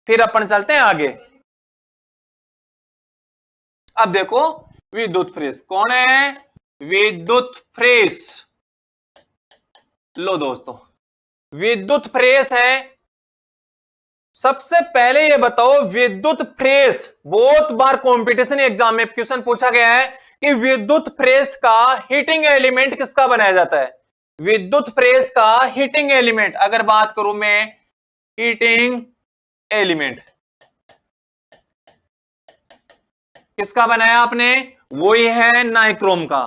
फिर अपन चलते हैं आगे। अब देखो विद्युत प्रेस कौन है? विद्युत प्रेस। लो दोस्तों, विद्युत प्रेस है। सबसे पहले ये बताओ, विद्युत प्रेस बहुत बार कंपटीशन एग्जाम में क्वेश्चन पूछा गया है कि विद्युत प्रेस का हीटिंग एलिमेंट किसका बनाया जाता है? विद्युत प्रेस का हीटिंग एलिमेंट अगर बात करूं मैं, हीटिंग एलिमेंट किसका बनाया आपने? वही है नाइक्रोम का।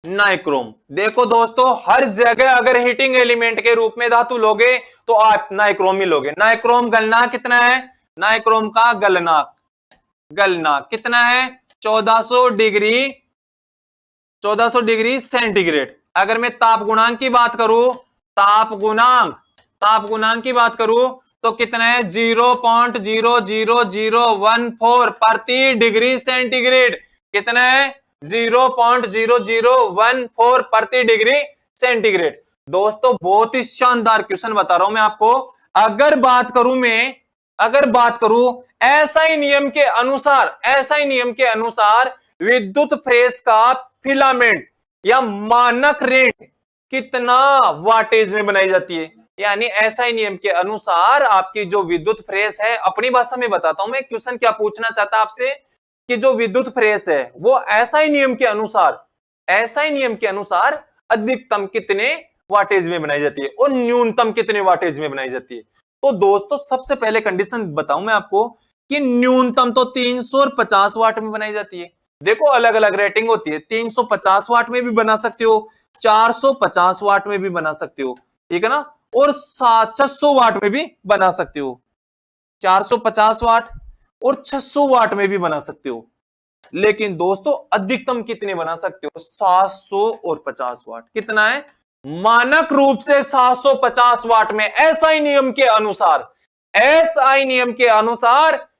नाइक्रोम। देखो दोस्तों, हर जगह अगर हीटिंग एलिमेंट के रूप में धातु लोगे तो आप नाइक्रोम ही लोगे। नाइक्रोम गलनांक कितना है? नाइक्रोम का गलनांक कितना है? 1400 डिग्री, 1400 डिग्री सेंटीग्रेड। अगर मैं ताप गुणांक की बात करूं, ताप गुणांक की बात करूं तो कितना है 0.00014 प्रति डिग्री सेंटीग्रेड। कितना है 0.0014 प्रति डिग्री सेंटीग्रेड। दोस्तों बहुत ही शानदार क्वेश्चन बता रहा हूं मैं आपको। अगर बात करूं एसआई नियम के अनुसार विद्युत फ्रेस का फिलामेंट या मानक रेंज कितना वाटेज में बनाई जाती है। यानी एसआई नियम के अनुसार आपकी जो विद्युत फ्रेस है, अपनी भाषा में बताता हूं मैं क्वेश्चन क्या पूछना चाहता आपसे, कि जो विद्युत फ्रेस है वो एसआई नियम के अनुसार अधिकतम कितने वाटेज में बनाई जाती है और न्यूनतम कितने वाटेज में बनाई जाती है। तो दोस्तों सबसे पहले कंडीशन बताऊं मैं आपको कि न्यूनतम तो 350 वाट में बनाई जाती है। देखो अलग अलग रेटिंग होती है, 350 वाट में भी बना सकते हो, 450 वाट में भी बना सकते हो, ठीक है ना, और 600 वाट में भी बना सकते हो। 450 वाट और 600 वाट में भी बना सकते हो। लेकिन दोस्तों अधिकतम कितने बना सकते हो? 700 और 50 वाट। कितना है? मानक रूप से 750 वाट में एसआई नियम के अनुसार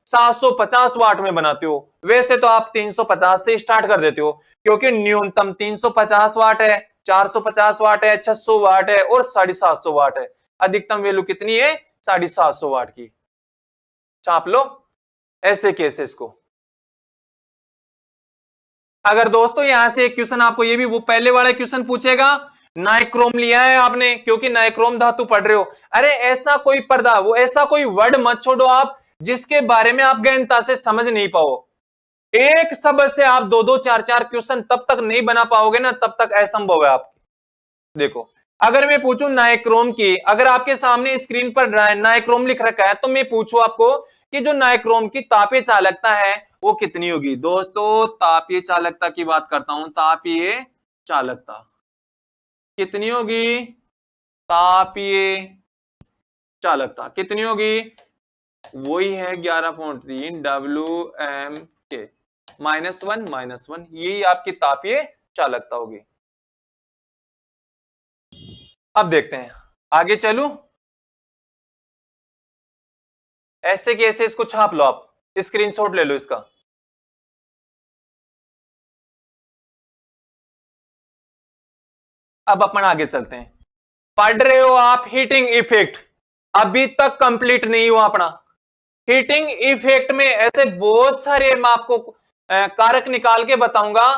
750 वाट में बनाते हो। वैसे तो आप 350 से स्टार्ट कर देते हो, क्योंकि न्यूनतम 350 वाट है, 450 वाट है, 600 वाट है और 750 वाट है। अधिकतम वैल्यू कितनी है? 750 वाट की। छाप लो ऐसे केसेस को। अगर दोस्तों यहां से एक क्वेश्चन आपको ये भी वो पहले वाला क्वेश्चन पूछेगा, नाइक्रोम लिया है आपने क्योंकि नाइक्रोम धातु पढ़ रहे हो। अरे ऐसा कोई पर्दा, वो ऐसा कोई वर्ड मत छोड़ो आप जिसके बारे में आप गहनता से समझ नहीं पाओ। एक शब्द से आप दो दो चार चार क्वेश्चन तब तक नहीं बना पाओगे ना, तब तक असंभव है आप। देखो अगर मैं पूछूं नाइक्रोम की, अगर आपके सामने स्क्रीन पर नाइक्रोम लिख रखा है तो मैं पूछूं आपको कि जो नाइक्रोम की तापीय चालकता है वो कितनी होगी। दोस्तों तापीय चालकता की बात करता हूं, तापीय चालकता कितनी होगी? तापीय चालकता कितनी होगी? वही है 11.3 WM के -1 यही आपकी तापीय चालकता होगी। अब देखते हैं आगे चलूं। ऐसे के ऐसे इसको छाप लो, आप स्क्रीनशॉट ले लो इसका। अब अपन आगे चलते हैं। पढ़ रहे हो आप हीटिंग इफेक्ट, अभी तक कंप्लीट नहीं हुआ अपना। हीटिंग इफेक्ट में ऐसे बहुत सारे मैं आपको कारक निकाल के बताऊंगा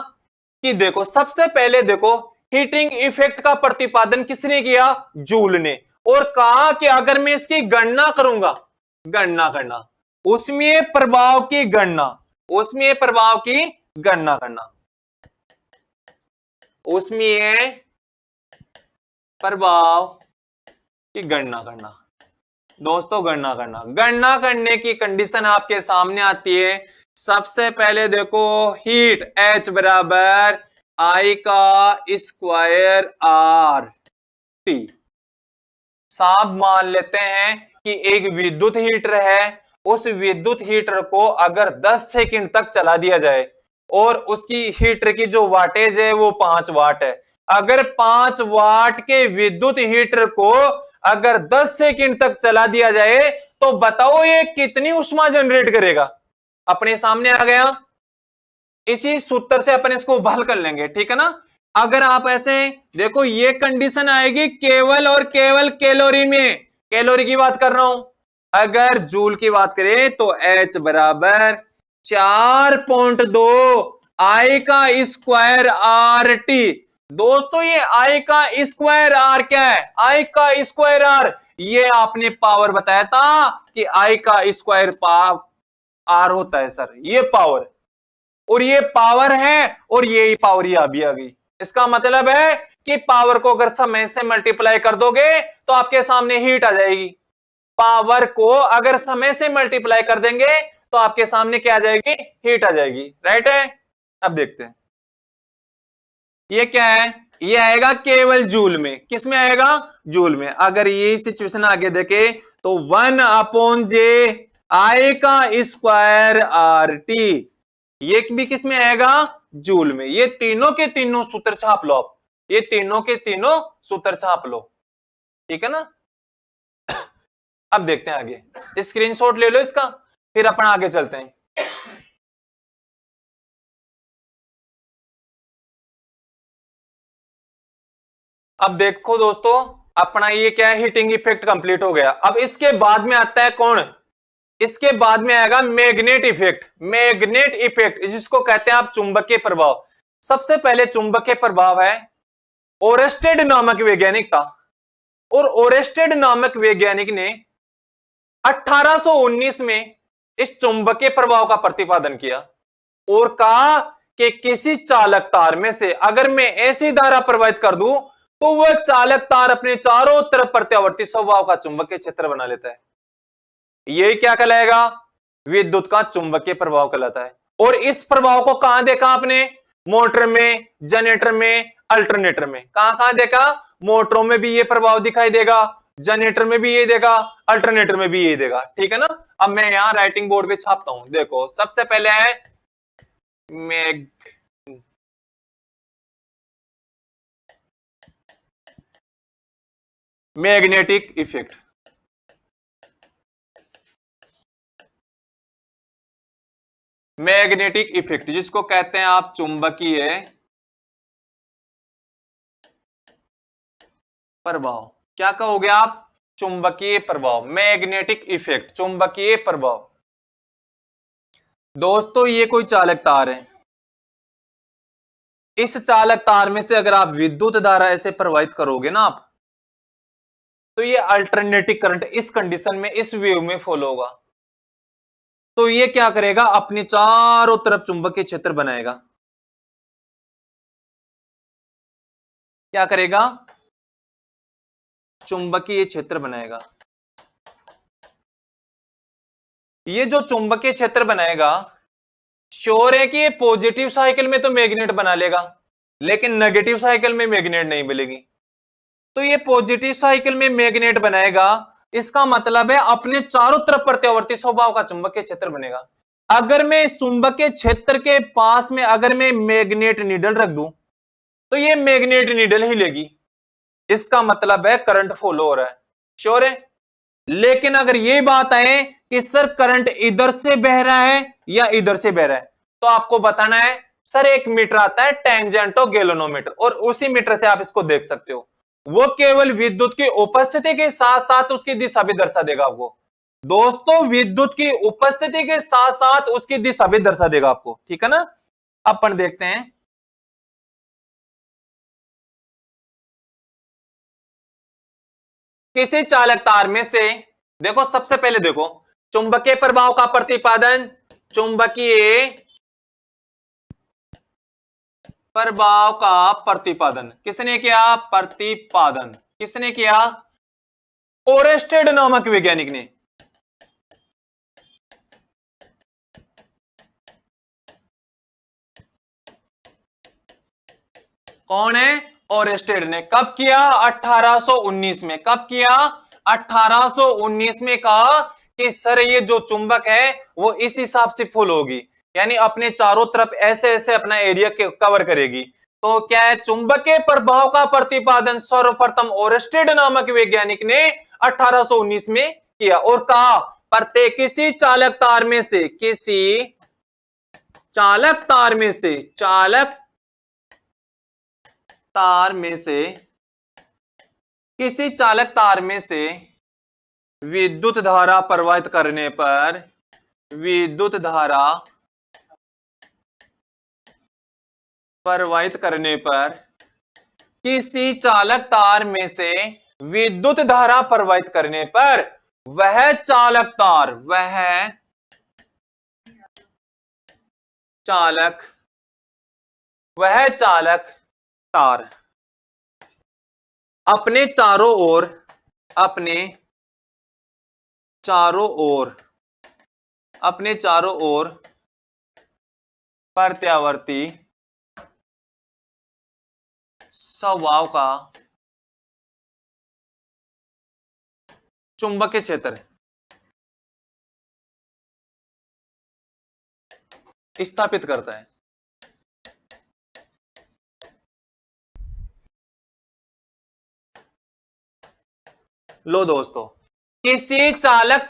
कि देखो सबसे पहले देखो हीटिंग इफेक्ट का प्रतिपादन किसने किया? जूल ने। और कहा कि अगर मैं इसकी गणना करूंगा, गणना करना, उसमें प्रभाव की गणना करना, उसमें प्रभाव की गणना करना। दोस्तों गणना करने की कंडीशन आपके सामने आती है। सबसे पहले देखो हीट H बराबर I का स्क्वायर RT। साफ मान लेते हैं कि एक विद्युत हीटर है, उस विद्युत हीटर को अगर 10 सेकंड तक चला दिया जाए और उसकी हीटर की जो वाटेज है वो 5 वाट है। अगर 5 वाट के विद्युत हीटर को अगर 10 सेकंड तक चला दिया जाए तो बताओ ये कितनी ऊष्मा जनरेट करेगा? अपने सामने आ गया। इसी सूत्र से अपन इसको हल कर लेंगे, ठीक है ना। अगर आप ऐसे देखो ये कंडीशन आएगी केवल और केवल कैलोरी में, कैलोरी की बात कर रहा हूं। अगर जूल की बात करें तो H बराबर 4.2 I का स्क्वायर RT। दोस्तों ये I का स्क्वायर R क्या है? I का स्क्वायर R, ये आपने पावर बताया था कि I का स्क्वायर R होता है सर, ये पावर, और ये पावर है और ये पावर ये अभी आ गई। इसका मतलब है कि पावर को अगर समय से मल्टीप्लाई कर दोगे तो आपके सामने हीट आ जाएगी। पावर को अगर समय से मल्टीप्लाई कर देंगे तो आपके सामने क्या आ जाएगी? हीट आ जाएगी। राइट है। अब देखते हैं ये क्या है। ये आएगा केवल जूल में। किस में आएगा? जूल में। अगर ये सिचुएशन आगे देखे तो 1/J I का स्क्वायर RT, ये भी किस में आएगा? जूल में। ये तीनों के तीनों सूत्र छाप लो आप, ये तीनों के तीनों सूत्र छाप लो, ठीक है ना। अब देखते हैं आगे, स्क्रीनशॉट ले लो इसका, फिर अपन आगे चलते हैं। अब देखो दोस्तों, अपना ये क्या है, हीटिंग इफेक्ट कंप्लीट हो गया। अब इसके बाद में आता है कौन, इसके बाद में आएगा मैग्नेट इफेक्ट। मैग्नेट इफेक्ट जिसको कहते हैं आप चुंबकीय प्रभाव। सबसे पहले चुंबकीय प्रभाव है, ओरेस्टेड नामक वैज्ञानिक था, और ओरेस्टेड नामक वैज्ञानिक ने 1819 में इस चुंबकीय प्रभाव का प्रतिपादन किया और कहा कि किसी चालक तार में से अगर मैं ऐसी धारा प्रवाहित कर दूं तो वह चालक तार अपने चारों तरफ प्रत्यावर्ती स्वभाव का चुंबकीय क्षेत्र बना लेता है। यही क्या कहलाएगा, विद्युत का चुंबकीय प्रभाव कहलाता है। और इस प्रभाव को कहां देखा आपने, मोटर में, जनरेटर में, अल्टरनेटर में। कहां कहां देखा, मोटरों में भी ये प्रभाव दिखाई देगा, जनरेटर में भी ये देगा, अल्टरनेटर में भी ये देगा, ठीक है ना। अब मैं यहां राइटिंग बोर्ड पे छापता हूं, देखो सबसे पहले है मैग्नेटिक इफेक्ट। मैग्नेटिक इफेक्ट जिसको कहते हैं आप चुंबकीय प्रभाव, क्या कहोगे आप, चुंबकीय प्रभाव, मैग्नेटिक इफेक्ट, चुंबकीय प्रभाव। दोस्तों ये कोई चालक तार है, इस चालक तार में से अगर आप विद्युत धारा ऐसे प्रवाहित करोगे ना आप, तो ये अल्टरनेटिंग करंट इस कंडीशन में इस वेव में फॉलो होगा, तो ये क्या करेगा, अपने चारों तरफ चुंबकीय क्षेत्र बनाएगा। क्या करेगा, चुंबकीय क्षेत्र बनाएगा। ये जो चुंबकीय क्षेत्र बनाएगा, श्योर है कि ये पॉजिटिव साइकिल में तो मैग्नेट बना लेगा, लेकिन नेगेटिव साइकिल में मैग्नेट नहीं मिलेगी। तो ये पॉजिटिव साइकिल में मैग्नेट बनाएगा, इसका मतलब है अपने चारों तरफ प्रत्यावर्ती स्वभाव का चुंबकीय क्षेत्र बनेगा। अगर मैं इस चुंबकीय क्षेत्र के पास में अगर मैं मैग्नेट नीडल रख दूं तो ये मैग्नेट नीडल ही लेगी, इसका मतलब है करंट फॉलो हो रहा है, श्योर है। लेकिन अगर ये बात आए कि सर करंट इधर से बह रहा है या इधर से बह रहा है, तो आपको बताना है सर एक मीटर आता है टेंजेंटो गैल्वेनोमीटर, और उसी मीटर से आप इसको देख सकते हो। वो केवल विद्युत की उपस्थिति के साथ साथ उसकी दिशा भी दर्शा देगा आपको। दोस्तों विद्युत की उपस्थिति के साथ साथ उसकी दिशा भी दर्शा देगा आपको, ठीक है ना। अपन देखते हैं, किसी चालक तार में से, देखो सबसे पहले देखो चुंबकीय प्रभाव का प्रतिपादन, चुंबकीय प्रभाव का प्रतिपादन किसने किया, प्रतिपादन किसने किया, ओरेस्टेड नामक वैज्ञानिक ने। कौन है, ओरेस्टेड ने। कब किया, 1819 में। कब किया, 1819 में। कहा कि सर ये जो चुंबक है वो इस हिसाब से फुल होगी, यानी अपने चारों तरफ ऐसे ऐसे अपना एरिया कवर करेगी। तो क्या है, चुंबकीय प्रभाव का प्रतिपादन सर्वप्रथम ओरेस्टेड नामक वैज्ञानिक ने 1819 में किया, और कहा प्रत्येक किसी चालक तार में से, किसी चालक तार में से, चालक तार में से, किसी चालक तार में से विद्युत धारा प्रवाहित करने पर, विद्युत धारा प्रवाहित करने पर, किसी चालक तार में से विद्युत धारा प्रवाहित करने पर वह चालक तार, वह चालक, वह चालक तार अपने चारों ओर, अपने चारों ओर, अपने चारों ओर प्रत्यावर्ती स्वभाव का चुंबकीय क्षेत्र स्थापित करता है। लो दोस्तों, किसी चालक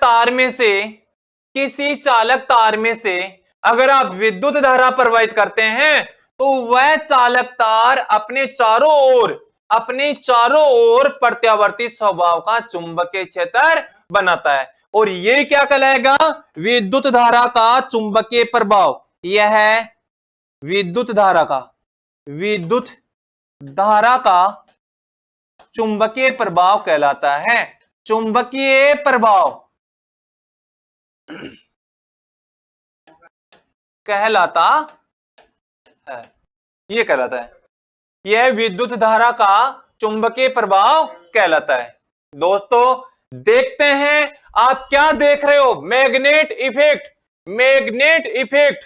तार में से अगर आप विद्युत धारा प्रवाहित करते हैं तो वह चालक तार अपने चारों ओर प्रत्यावर्ती स्वभाव का चुंबकीय क्षेत्र बनाता है। और ये क्या कहलाएगा? विद्युत धारा का चुंबकीय प्रभाव। यह है विद्युत धारा का चुंबकीय प्रभाव कहलाता है। चुंबकीय प्रभाव कहलाता है, ये कहलाता है, यह विद्युत धारा का चुंबकीय प्रभाव कहलाता है। दोस्तों देखते हैं आप क्या देख रहे हो? मैग्नेट इफेक्ट,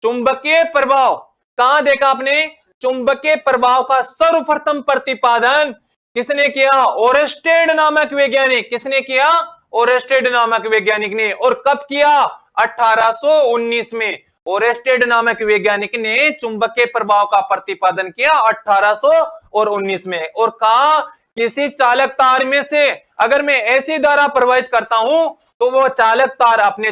चुंबकीय प्रभाव। कहां देखा आपने? चुंबकीय प्रभाव का सर्वप्रथम प्रतिपादन किसने किया? ओरेस्टेड नामक वैज्ञानिक। किसने किया? ओरेस्टेड नामक वैज्ञानिक ने। और कब किया? 1819 में। ओरेस्टेड नामक वैज्ञानिक ने चुंबकीय प्रभाव का प्रतिपादन किया 1819 में। और कहा किसी चालक तार में से अगर मैं ऐसी धारा प्रवाहित करता हूं तो वो चालक तार अपने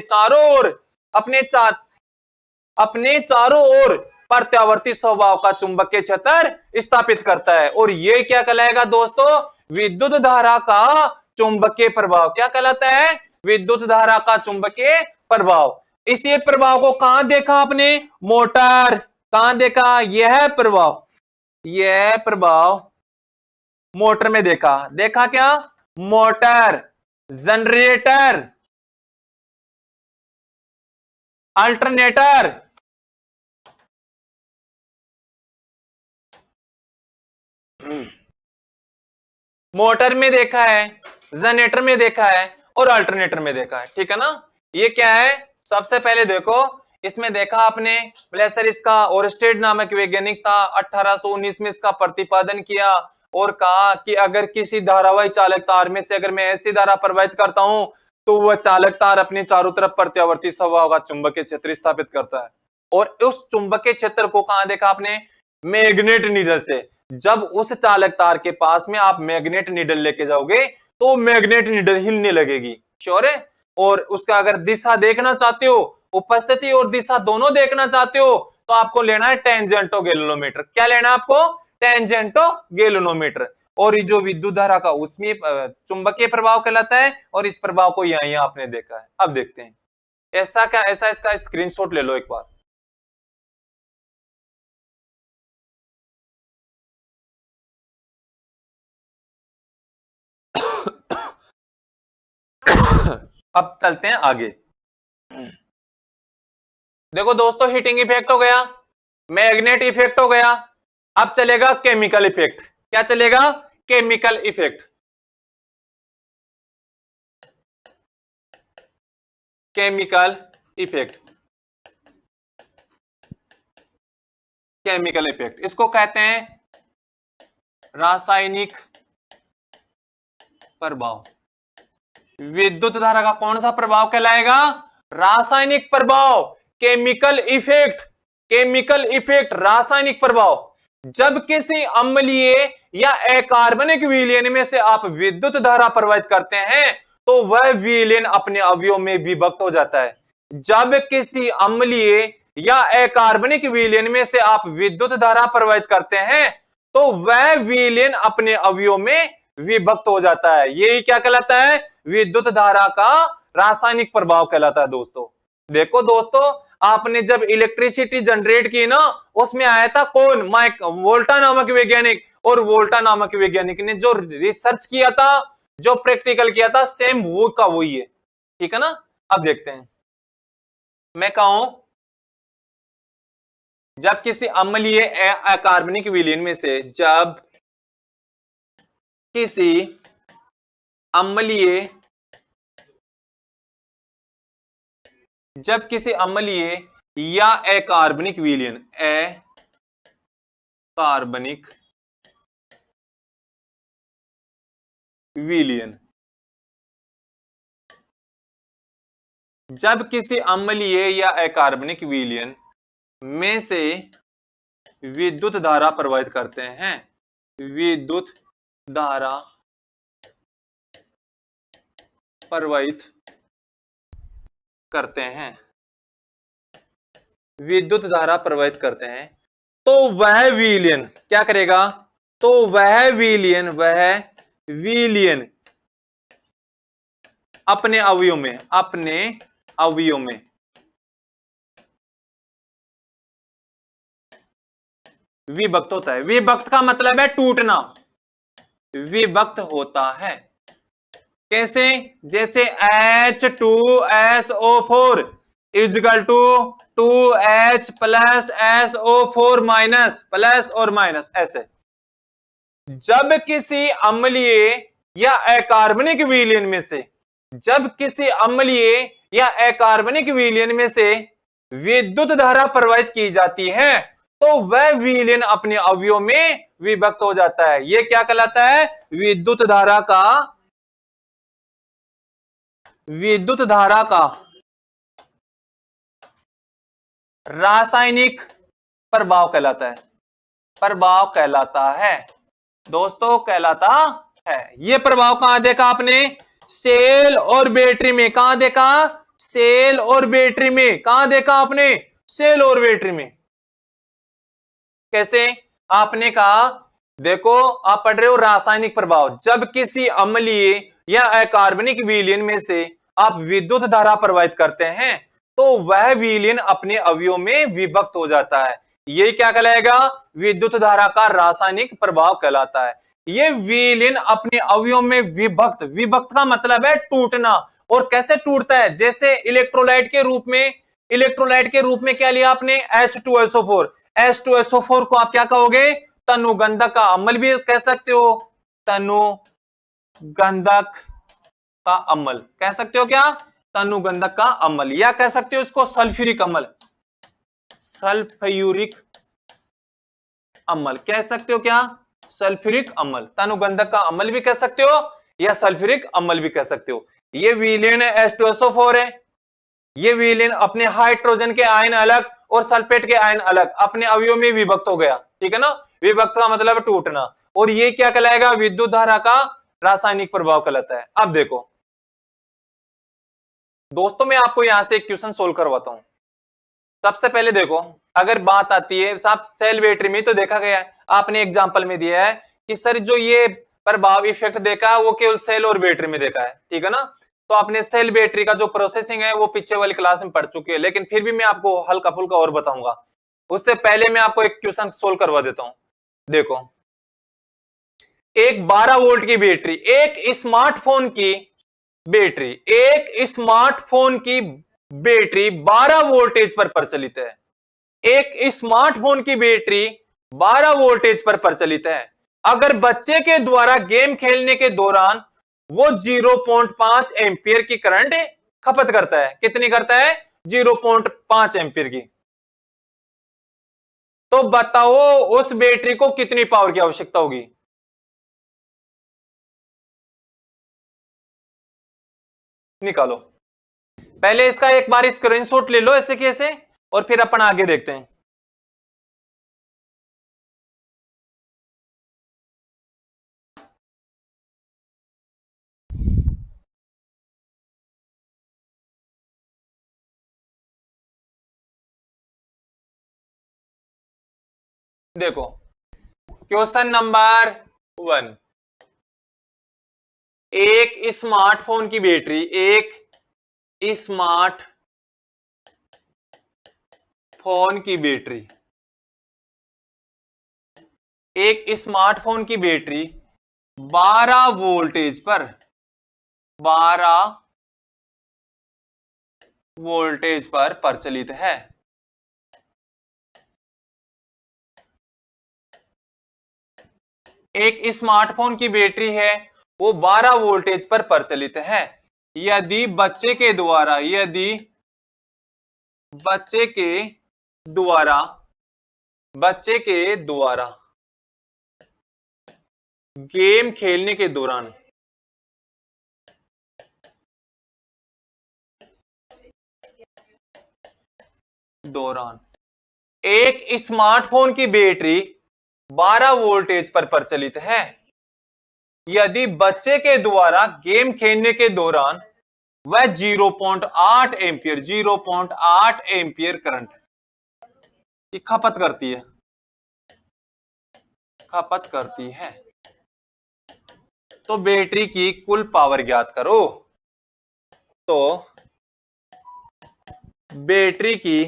चारों ओर प्रत्यावर्ती स्वभाव का चुंबकीय क्षेत्र स्थापित करता है। और ये क्या कहलाएगा दोस्तों? विद्युत धारा का चुंबकीय प्रभाव। क्या कहलाता है? विद्युत धारा का चुंबकीय प्रभाव। इसी प्रभाव को कहां देखा आपने? मोटर। कहां देखा? यह प्रभाव मोटर में देखा क्या? मोटर, जनरेटर, अल्टरनेटर, मोटर में देखा है, जनरेटर में देखा है और अल्टरनेटर में देखा है। ठीक है ना? ये क्या है? सबसे पहले देखो, इसमें देखा आपने प्लेसर, इसका ओरेस्टेड नामक वैज्ञानिक था, 1819 में इसका प्रतिपादन किया और कहा कि अगर किसी धारावाही चालक तार में से अगर मैं ऐसी धारा प्रवाहित करता हूं तो वह चालक तार अपने चारों तरफ प्रत्यावर्ती स्वभाव का चुंबकीय क्षेत्र स्थापित करता है। और उस चुंबकीय क्षेत्र को कहां देखा आपने? मैग्नेट नीडल से। जब उस चालक तार के पास में आप मैग्नेट नीडल लेके जाओगे तो मैग्नेट नीडल हिलने लगेगी। श्योर है? और उसका अगर दिशा देखना चाहते हो, उपस्थिति और दिशा दोनों देखना चाहते हो, तो आपको लेना है टेंजेंटो गैल्वेनोमीटर। क्या लेना है आपको? टेंजेंटो गैल्वेनोमीटर। और ये जो विद्युत धारा का उसमें चुंबकीय प्रभाव कहलाता है। और इस प्रभाव को यहां आपने देखा है। अब देखते हैं ऐसा क्या। ऐसा इसका स्क्रीनशॉट ले लो एक बार। अब चलते हैं आगे। देखो दोस्तों, हीटिंग इफेक्ट हो गया, मैग्नेट इफेक्ट हो गया। अब चलेगा केमिकल इफेक्ट। क्या चलेगा? Chemical effect. केमिकल इफेक्ट इसको कहते हैं रासायनिक प्रभाव। विद्युत धारा का कौन सा प्रभाव कहलाएगा? रासायनिक प्रभाव, केमिकल इफेक्ट, रासायनिक प्रभाव। जब किसी अम्लीय या अकार्बनिक विलयन में से आप विद्युत धारा प्रवाहित करते हैं तो वह विलयन अपने अवयव में विभक्त हो जाता है। जब किसी अम्लीय या अकार्बनिक विलयन में से आप विद्युत धारा प्रवाहित करते हैं तो वह विलयन अपने अवयव में विभक्त हो जाता है। यही क्या कहलाता है? विद्युत धारा का रासायनिक प्रभाव कहलाता है। दोस्तों देखो दोस्तों, आपने जब इलेक्ट्रिसिटी जनरेट की ना, उसमें आया था कौन? वोल्टा नामक वैज्ञानिक। और वोल्टा नामक वैज्ञानिक ने जो रिसर्च किया था, जो प्रैक्टिकल किया था, सेम वो का वही है। ठीक है ना? अब देखते हैं। मैं कहूं जब किसी अम्लीय अकार्बनिक विलयन में से जब किसी अम्लीय या अकार्बनिक विलयन जब किसी अम्लीय या अकार्बनिक विलयन में से विद्युत धारा प्रवाहित करते हैं, विद्युत धारा प्रवाहित करते हैं, विद्युत धारा प्रवाहित करते हैं, तो वह विलयन क्या करेगा, तो वह विलयन अपने अवयव में विभक्त होता है। विभक्त का मतलब है टूटना, विभक्त होता है। कैसे, जैसे H2SO4 equal to 2H plus SO4 minus, plus और माइनस, ऐसे। जब किसी अम्लीय या अकार्बनिक विलयन में से, जब किसी अम्लीय या अकार्बनिक विलयन में से विद्युत धारा प्रवाहित की जाती है, तो वह विलयन अपने अवयव में विभक्त हो जाता है। यह क्या कहलाता है, विद्युत धारा का रासायनिक प्रभाव कहलाता है, प्रभाव कहलाता है दोस्तों, कहलाता है। यह प्रभाव कहां देखा आपने, सेल और बैटरी में। कहां देखा, सेल और बैटरी में। कहां देखा आपने, सेल और बैटरी में। कैसे, आपने कहा, देखो आप पढ़ रहे हो रासायनिक प्रभाव, जब किसी अम्लीय या अकार्बनिक विलयन में से आप विद्युत धारा प्रवाहित करते हैं, तो वह विलयन अपने अवयव में विभक्त हो जाता है। ये क्या कहलाएगा, विद्युत धारा का रासायनिक प्रभाव कहलाता है। ये विलयन अपने अवयव में विभक्त, विभक्त का मतलब है टूटना। और कैसे टूटता है, जैसे इलेक्ट्रोलाइट के रूप में, इलेक्ट्रोलाइट के रूप में क्या लिया आपने, H2SO4। H2SO4 को आप क्या कहोगे, तनुगंधक का अम्ल भी कह सकते हो, तनुगंधक का अम्ल कह सकते हो, क्या, तनुगंधक का अम्ल, या कह सकते हो इसको सल्फ्यूरिक अम्ल, सल्फ्यूरिक अम्ल कह सकते हो, क्या, सल्फ्यूरिक अम्ल। तनुगंधक का अम्ल भी कह सकते हो या सल्फ्यूरिक अम्ल भी कह सकते हो। ये विलयन H2SO4 है। ये विलयन अपने हाइड्रोजन के आयन अलग और सल्फेट के आयन अलग अपने अवयव में विभक्त हो गया, ठीक है ना। विभक्त का मतलब टूटना। और ये क्या कहलाएगा, विद्युत धारा का रासायनिक प्रभाव कहलाता है। अब देखो दोस्तों, मैं आपको यहां से एक क्वेश्चन सोल्व करवाता हूं। सबसे पहले देखो, अगर बात आती है साहब सेल बैटरी में, तो देखा गया है, आपने एग्जांपल में दिया है कि सर जो ये प्रभाव इफेक्ट देखा है वो केवल सेल और बैटरी में देखा है, ठीक है ना। तो आपने सेल बैटरी का जो प्रोसेसिंग है वो पीछे वाली क्लास में पढ़ चुके हैं, लेकिन फिर भी मैं आपको हल्का फुल्का और बताऊंगा। उससे पहले मैं आपको एक क्वेश्चन सोल्व करवा देता हूं। देखो, एक 12 वोल्ट की बैटरी, एक स्मार्टफोन की बैटरी, एक स्मार्टफोन की बैटरी 12 वोल्टेज पर प्रचलित है। एक स्मार्टफोन की बैटरी 12 वोल्टेज पर प्रचलित है। अगर बच्चे के द्वारा गेम खेलने के दौरान वो 0.5 एम्पियर की करंट खपत करता है, कितनी करता है, 0.5 एम्पियर की। तो बताओ उस बैटरी को कितनी पावर की आवश्यकता होगी। निकालो। पहले इसका एक बार स्क्रीनशॉट ले लो ऐसे कैसे, और फिर अपन आगे देखते हैं। देखो क्वेश्चन नंबर 1, एक स्मार्टफोन की बैटरी, एक स्मार्टफोन की बैटरी, एक स्मार्टफोन की बैटरी 12 वोल्टेज पर, 12 वोल्टेज पर प्रचलित है। एक स्मार्टफोन की बैटरी है वो 12 वोल्टेज पर प्रचलित है। यदि बच्चे के द्वारा, यदि बच्चे के द्वारा गेम खेलने के दौरान एक स्मार्टफोन की बैटरी 12 वोल्टेज पर प्रचलित है, यदि बच्चे के द्वारा गेम खेलने के दौरान वह 0.8 एम्पियर 0.8 एम्पियर करंट की खपत करती है। तो बैटरी की कुल पावर ज्ञात करो। तो बैटरी की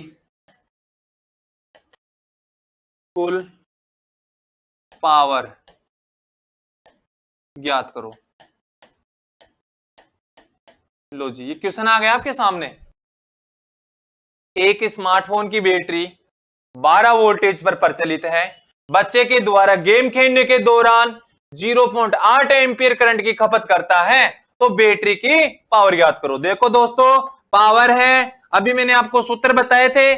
कुल पावर ज्ञात करो। लो जी, ये क्वेश्चन आ गया आपके सामने। एक स्मार्टफोन की बैटरी 12 वोल्टेज पर प्रचलित है। बच्चे के द्वारा गेम खेलने के दौरान 0.8 एम्पियर करंट की खपत करता है। तो बैटरी की पावर ज्ञात करो। देखो दोस्तों, पावर है, अभी मैंने आपको सूत्र बताए थे।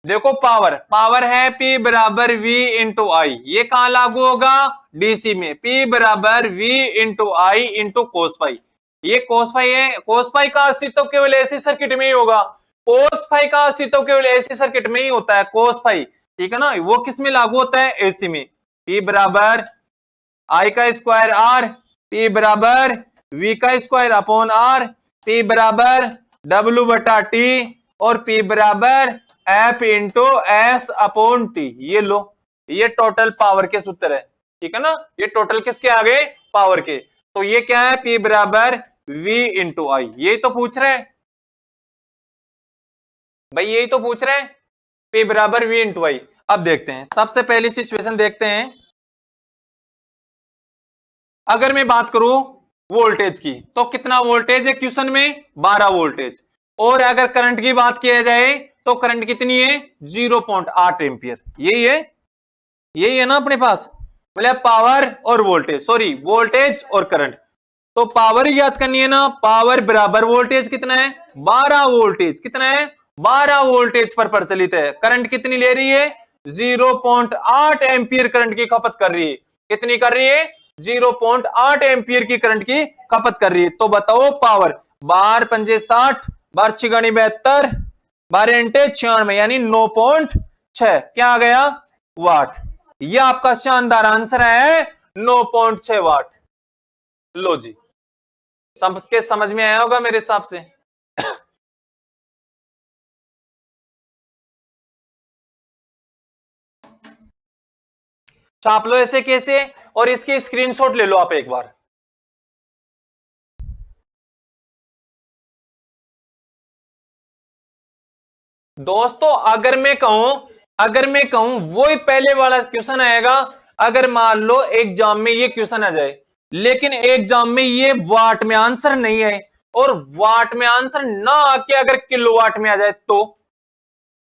देखो पावर है P बराबर V इंटू आई। ये कहां लागू होगा? डीसी में। P बराबर V into I into cos phi. ये कोस फाई है। कोस फाई का अस्तित्व केवल ऐसी सर्किट में ही होगा। कोस फाई का अस्तित्व केवल ऐसी सर्किट में ही होता है, कोस फाई। ठीक है ना? वो किस में लागू होता है? एसी में। P बराबर आई का स्क्वायर आर, P बराबर V का स्क्वायर अपॉन आर, P बराबर W बटा टी और P बराबर F into S upon T. ये लो, ये टोटल पावर के सूत्र है। ठीक है ना? ये टोटल किसके आ गए? पावर के। तो ये क्या है? P बराबर V इंटू आई। यही तो पूछ रहे हैं भाई, यही तो पूछ रहे हैं। P बराबर V इंटू आई। अब देखते हैं, सबसे पहली सिचुएशन देखते हैं। अगर मैं बात करूं वोल्टेज की, तो कितना वोल्टेज है क्वेश्चन में? 12 वोल्टेज। और अगर करंट की बात किया जाए तो करंट कितनी है? 0.8 एम्पियर। यही है ना अपने पास? मतलब पावर और वोल्टेज, सॉरी वोल्टेज और करंट। तो पावर ज्ञात करनी है ना। पावर बराबर वोल्टेज कितना है? 12 वोल्टेज। कितना है? 12 वोल्टेज पर प्रचलित है। करंट कितनी ले रही है? 0.8 एम्पियर करंट की खपत कर रही है। कितनी कर रही है? 0.8 एम्पियर की करंट की खपत कर रही है। तो बताओ पावर, 12 पंजे 60, 12 छिगानी 72, 12 इंटे 96 यानी 9.6। क्या आ गया? वाट। यह आपका शानदार आंसर है, 9.6 वाट। लो जी, सबके समझ में आया होगा मेरे हिसाब से। छाप लो ऐसे कैसे, और इसकी स्क्रीनशॉट ले लो आप एक बार। दोस्तों अगर मैं कहूं वही पहले वाला क्वेश्चन आएगा। अगर मान लो एग्जाम में ये क्वेश्चन आ जाए, लेकिन एग्जाम में ये वाट में आंसर नहीं है, और वाट में आंसर ना आके अगर किलोवाट में आ जाए, तो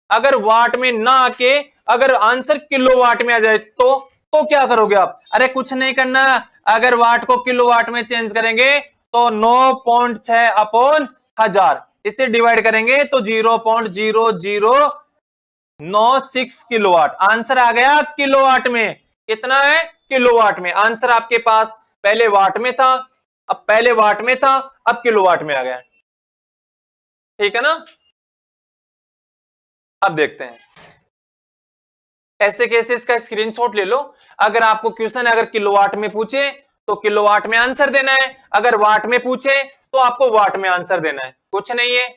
अगर वाट में ना आके अगर आंसर किलोवाट में आ जाए तो क्या करोगे आप? अरे कुछ नहीं करना। अगर वाट को किलोवाट में चेंज करेंगे तो 9.6 अपॉन 1000, इसे डिवाइड करेंगे तो 0.0096 किलोवाट। आंसर आ गया किलोवाट में। कितना है? किलोवाट में। आंसर आपके पास पहले वाट में था, अब किलोवाट में आ गया। ठीक है ना? अब देखते हैं ऐसे कैसे, इसका स्क्रीनशॉट ले लो। अगर आपको क्वेश्चन अगर किलोवाट में पूछे तो किलोवाट में आंसर देना है, अगर वाट में पूछे तो आपको वाट में आंसर देना है। कुछ नहीं है।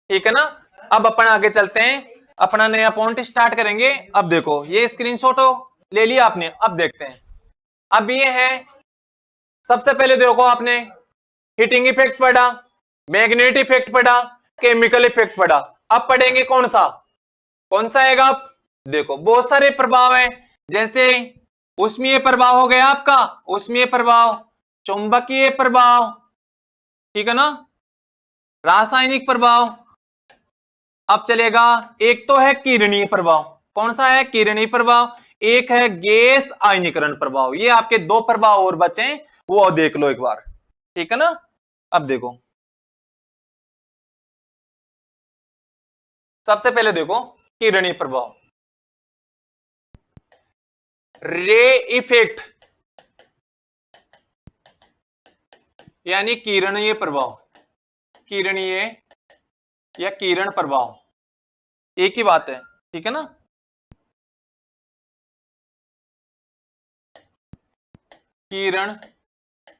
ठीक है ना? अब अपन आगे चलते हैं, अपना नया पॉइंट स्टार्ट करेंगे। अब देखो, ये स्क्रीनशॉट हो ले लिया आपने। अब देखते हैं, अब ये है, सबसे पहले देखो आपने हीटिंग इफेक्ट पढ़ा, मैग्नेट इफेक्ट पढ़ा, केमिकल इफेक्ट पढ़ा। अब पढ़ेंगे कौन सा आएगा? देखो बहुत सारे प्रभाव हैं, जैसे उष्मीय प्रभाव हो गया आपका, उष्मीय प्रभाव, चुंबकीय प्रभाव, ठीक है ना, रासायनिक प्रभाव। अब चलेगा, एक तो है किरणीय प्रभाव। कौन सा है? किरणीय प्रभाव। एक है गैस आयनीकरण प्रभाव। ये आपके दो प्रभाव और बचे, वो देख लो एक बार। ठीक है ना? अब देखो, सबसे पहले देखो किरणीय प्रभाव, रे इफेक्ट यानी किरणीय प्रभाव, किरणीय या किरण प्रभाव। एक ही बात है, ठीक है ना। किरण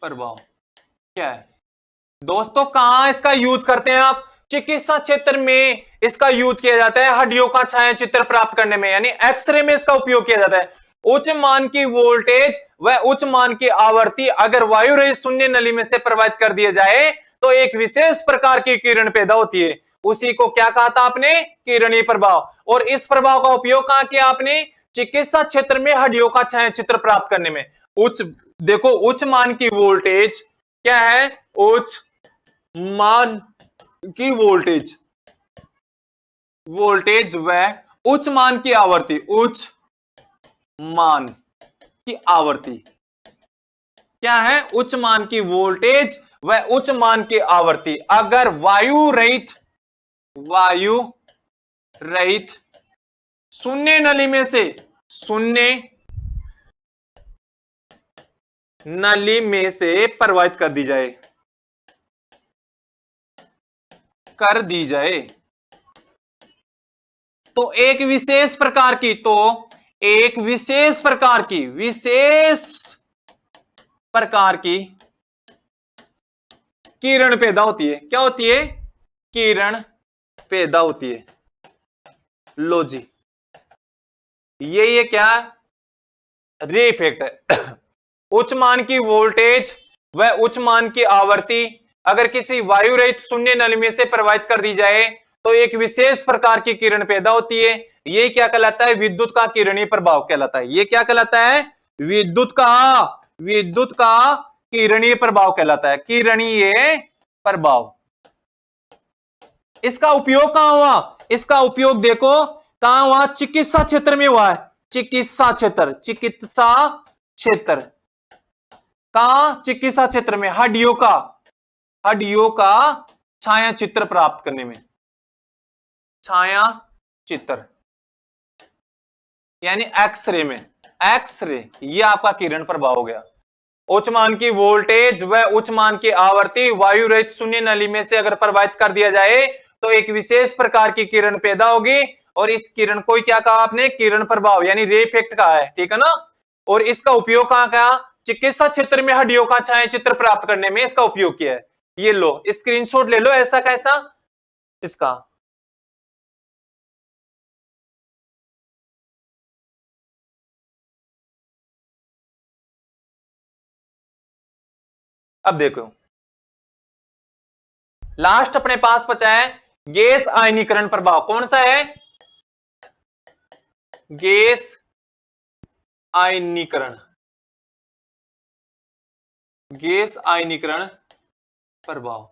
प्रभाव क्या है दोस्तों, कहां इसका यूज करते हैं आप? चिकित्सा क्षेत्र में इसका यूज किया जाता है हड्डियों का छाया चित्र प्राप्त करने में, यानी एक्सरे में इसका उपयोग किया जाता है। उच्च मान की वोल्टेज व उच्च मान की आवर्ती अगर वायु रहित शून्य नली में से प्रवाहित कर दिया जाए तो एक विशेष प्रकार की किरण पैदा होती है। उसी को क्या कहा था आपने? किरणीय प्रभाव। और इस प्रभाव का उपयोग कहां किया आपने? चिकित्सा क्षेत्र में हड्डियों का छाया चित्र प्राप्त करने में। उच्च, देखो उच्च मान की वोल्टेज क्या है? उच्च मान की वोल्टेज, वोल्टेज व उच्च मान की आवृत्ति, उच्च मान की आवृत्ति क्या है? उच्च मान की वोल्टेज व उच्च मान की आवृत्ति अगर वायु रहित शून्य नली में से, शून्य नली में से प्रवाहित कर दी जाए तो एक विशेष प्रकार की, किरण पैदा होती है। क्या होती है? किरण पैदा होती है। लो जी, ये क्या रे इफेक्ट है। उच्च मान की वोल्टेज व उच्च मान की आवर्ती अगर किसी वायु रहित शून्य नली में से प्रवाहित कर दी जाए तो एक विशेष प्रकार की किरण पैदा होती है। ये क्या कहलाता है? विद्युत का किरणीय प्रभाव कहलाता है। ये क्या कहलाता है? विद्युत का किरणीय प्रभाव कहलाता है। किरणीय प्रभाव। इसका उपयोग कहां हुआ? इसका उपयोग देखो कहां हुआ? चिकित्सा क्षेत्र में हुआ है। चिकित्सा क्षेत्र कहां? चिकित्सा क्षेत्र में हड्डियों का छाया चित्र प्राप्त करने में। छाया चित्र यानी एक्सरे में। एक्सरे ये आपका किरण प्रभाव हो गया। उच्च मान की वोल्टेज व उच्च मान की आवर्ती वायु रहित शून्य नली में से अगर प्रवाहित कर दिया जाए तो एक विशेष प्रकार की किरण पैदा होगी और इस किरण को क्या कहा आपने? किरण प्रभाव यानी रे इफेक्ट कहा है, ठीक है ना। और इसका उपयोग कहां कहा? चिकित्सा क्षेत्र में हड्डियों का छाया चित्र प्राप्त करने में इसका उपयोग किया है। ये लो स्क्रीनशॉट ले लो, ऐसा कैसा इसका। अब देखो लास्ट अपने पास बचा है गैस आयनीकरण प्रभाव। कौन सा है? गैस आयनीकरण प्रभाव।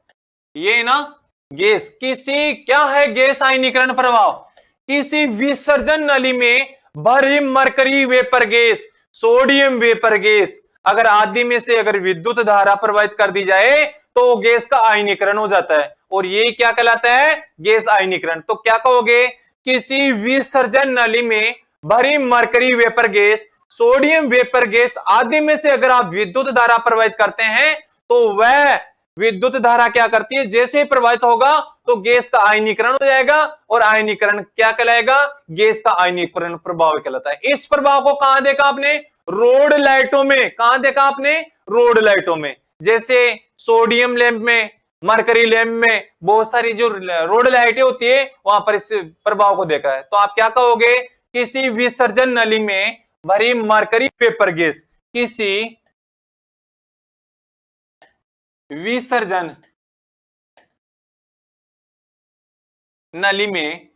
ये ना गैस क्या है गैस आयनीकरण प्रभाव? किसी विसर्जन नली में भरी mercury vapour gas, sodium vapour gas अगर आदि में से अगर विद्युत धारा प्रवाहित कर दी जाए तो गैस का आयनीकरण हो जाता है। और ये क्या कहलाता है? गैस आयनीकरण। तो क्या कहोगे? किसी विसर्जन नली में भरी mercury vapour gas, sodium vapour gas आदि में से अगर आप विद्युत धारा प्रवाहित करते हैं तो वह विद्युत धारा क्या करती है? जैसे ही प्रवाहित होगा तो गैस का आयनीकरण हो जाएगा और आयनीकरण क्या कहलाएगा? गैस का आयनीकरण प्रभाव कहलाता है। इस प्रभाव को कहां देखा आपने? रोड लाइटों में। कहां देखा आपने? रोड लाइटों में। जैसे सोडियम लैंप में, मरकरी लैंप में बहुत सारी जो रोड लाइटें होती है वहां पर इस प्रभाव को देखा है। तो आप क्या कहोगे? किसी विसर्जन नली में भरी मरकरी वेपर गैस, किसी विसर्जन नली में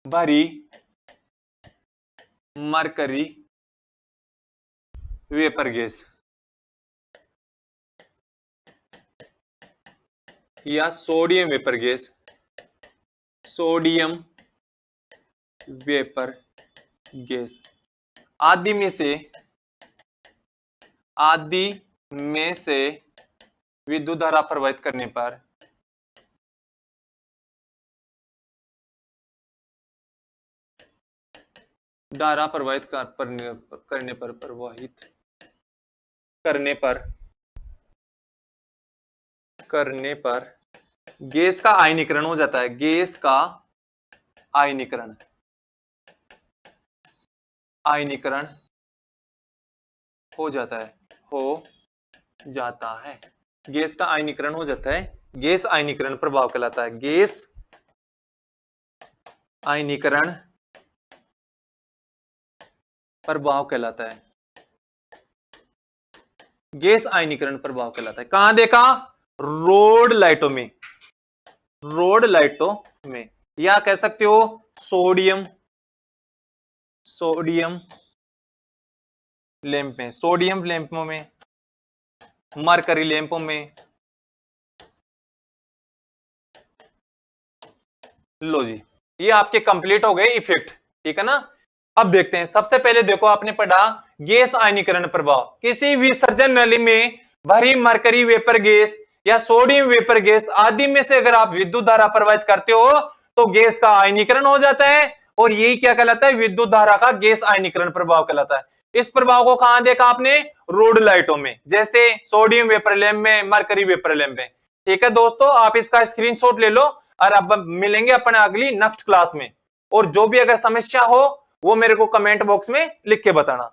भरी मरकरी वेपर गैस या sodium vapour gas, sodium vapour gas आदि में से विद्युत धारा प्रवाहित करने पर धारा प्रवाहित करने पर गैस का आयनीकरण हो जाता है, गैस का आयनीकरण, आयनीकरण हो जाता है, हो जाता है, गैस का आयनीकरण हो जाता है, गैस आयनीकरण प्रभाव कहलाता है, गैस आयनीकरण प्रभाव कहलाता है, गैस आयनीकरण प्रभाव कहलाता है। कहां देखा? रोड लाइटों में, रोड लाइटों में, या कह सकते हो सोडियम, सोडियम लैंप में, सोडियम लैंपों में, मरकरी लैंपों में। लो जी, ये आपके कंप्लीट हो गए इफेक्ट, ठीक है ना। अब देखते हैं, सबसे पहले देखो आपने पढ़ा गैस आयनीकरण प्रभाव। किसी विसर्जन नली में भरी मरकरी वेपर गैस या सोडियम वेपर गैस आदि में से अगर आप विद्युत धारा प्रवाहित करते हो तो गैस का आयनीकरण हो जाता है, और यही क्या कहलाता है? विद्युत धारा का गैस आयनीकरण प्रभाव कहलाता है। इस प्रभाव को कहां देखा आपने? रोड लाइटों में, जैसे सोडियम वेपर लैंप में, मरकरी वेपर लैंप में। ठीक है दोस्तों, आप इसका स्क्रीनशॉट ले लो, और अब मिलेंगे अपन अगली नेक्स्ट क्लास में। और जो भी अगर समस्या हो वो मेरे को कमेंट बॉक्स में लिख के बताना।